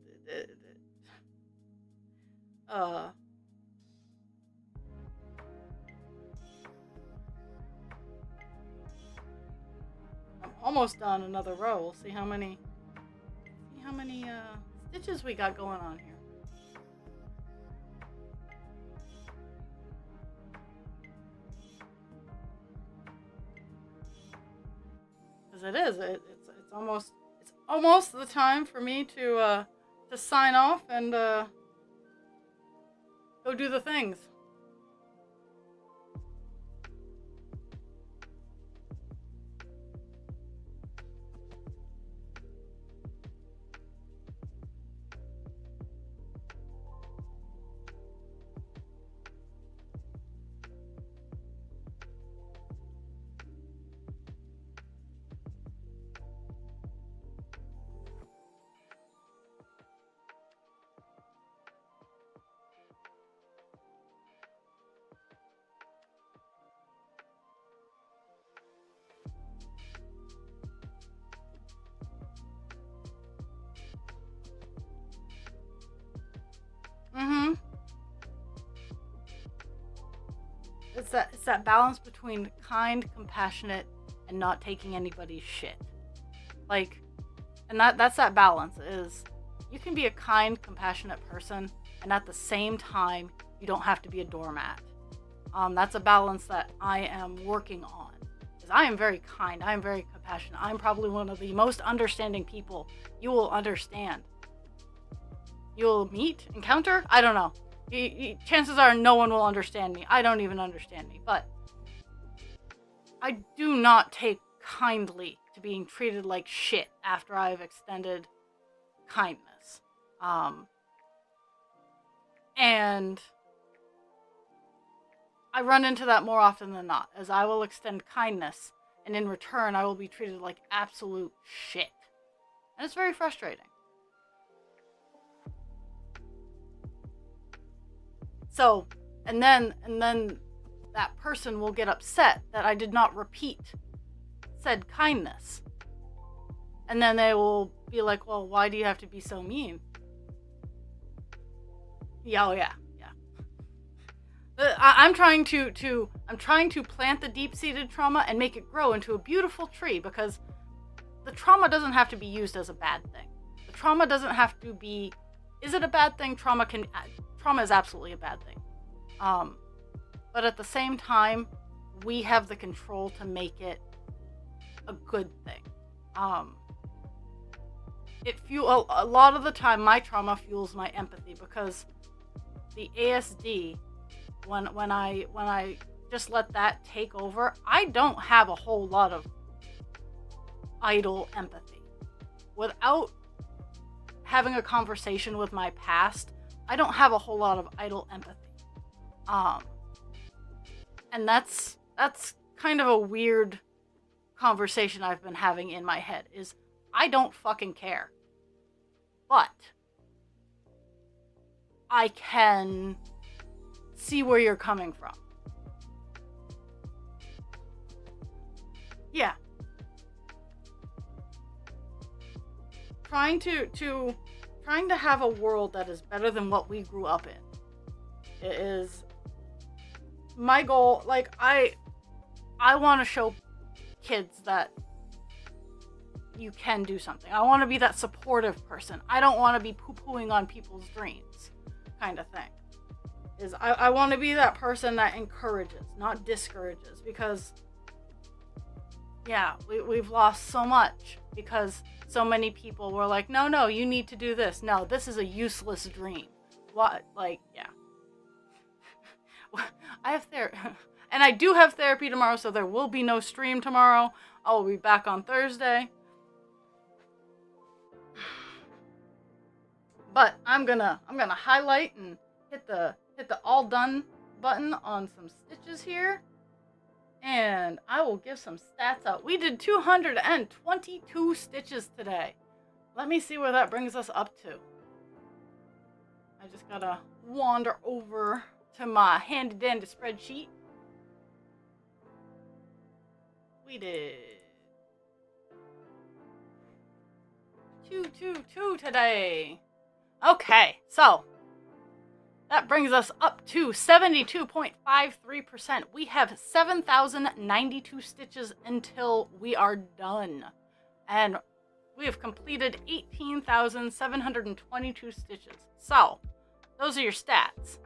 S1: uh, I'm almost done another row. We'll see how many stitches we got going on here. Because it's almost the time for me to sign off and go do the things. Mm-hmm. It's that balance between kind, compassionate, and not taking anybody's shit. Like, and that's that balance is you can be a kind, compassionate person, and at the same time, you don't have to be a doormat. That's a balance that I am working on. Because I am very kind, I am very compassionate. I'm probably one of the most understanding people you will understand. You'll encounter? I don't know. Chances are no one will understand me. I don't even understand me. But I do not take kindly to being treated like shit after I've extended kindness. And I run into that more often than not, as I will extend kindness, and in return I will be treated like absolute shit. And it's very frustrating. So, and then that person will get upset that I did not repeat said kindness. And then they will be like, well, why do you have to be so mean? Yeah, oh yeah. I'm trying to plant the deep-seated trauma and make it grow into a beautiful tree, because the trauma doesn't have to be used as a bad thing. The trauma doesn't have to be, is it a bad thing? Trauma is absolutely a bad thing. But at the same time, we have the control to make it a good thing. A lot of the time, my trauma fuels my empathy, because the ASD, when I just let that take over, I don't have a whole lot of idle empathy. Without having a conversation with my past, I don't have a whole lot of idle empathy. And that's kind of a weird conversation I've been having in my head, is I don't fucking care. But I can see where you're coming from. Yeah. Trying to have a world that is better than what we grew up in. It is my goal. Like, I want to show kids that you can do something. I want to be that supportive person. I don't want to be poo-pooing on people's dreams kind of thing. I want to be that person that encourages, not discourages, because yeah, we've lost so much because so many people were like, no, you need to do this. No, this is a useless dream. What? Like, yeah. I have therapy, and I do have therapy tomorrow, so there will be no stream tomorrow. I will be back on Thursday. But I'm gonna highlight and hit the all done button on some stitches here, and I will give some stats out. We did 222 stitches today. Let me see where that brings us up to. I just gotta wander over to my handy dandy spreadsheet. We did 222 today. Okay, so that brings us up to 72.53%. We have 7,092 stitches until we are done. And we have completed 18,722 stitches. So, those are your stats.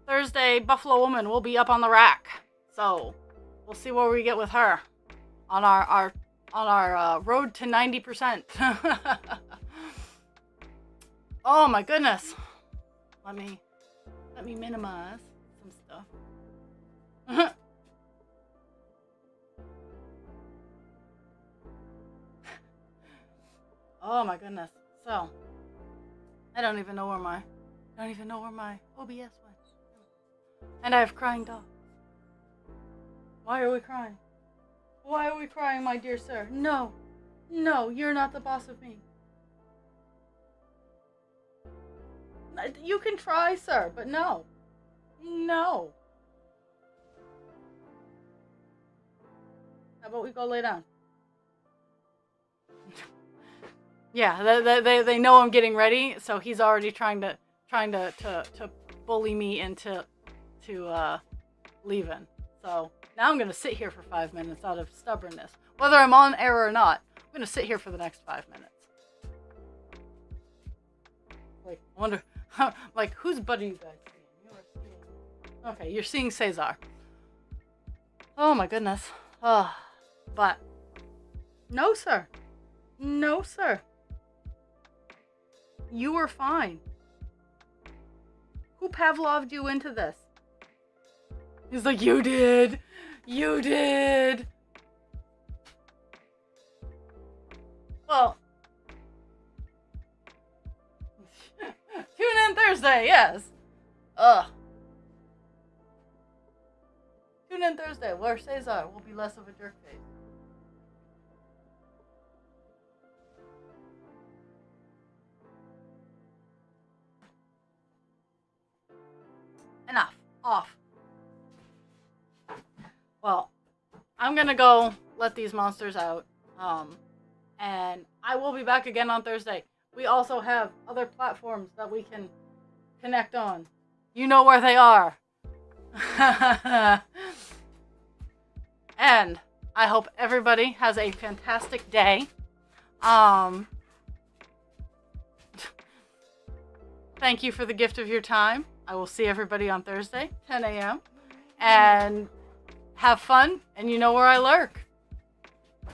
S1: Thursday, Buffalo Woman will be up on the rack. So, we'll see where we get with her on our road to 90%. Oh my goodness. Let me minimize some stuff. Oh my goodness. So, I don't even know where my OBS went. And I have crying dogs. Why are we crying? Why are we crying, my dear sir? No. No, you're not the boss of me. You can try, sir, but no. No. How about we go lay down? Yeah, they know I'm getting ready, so he's already trying to bully me into leaving. So now I'm gonna sit here for 5 minutes out of stubbornness, whether I'm on air or not. I'm gonna sit here for the next 5 minutes. Like, I wonder, like, whose butt are you guys seeing? Okay, you're seeing Cesar. Oh my goodness. Oh, but no, sir. No, sir. You were fine. Who Pavloved you into this? He's like, you did. You did. Well, tune in Thursday, yes. Tune in Thursday where Cesar will be less of a jerk face. Enough. Off. Well, I'm gonna go let these monsters out. And I will be back again on Thursday. We also have other platforms that we can connect on. You know where they are. And I hope everybody has a fantastic day. Thank you for the gift of your time. I will see everybody on Thursday, 10 a.m. And have fun, and you know where I lurk.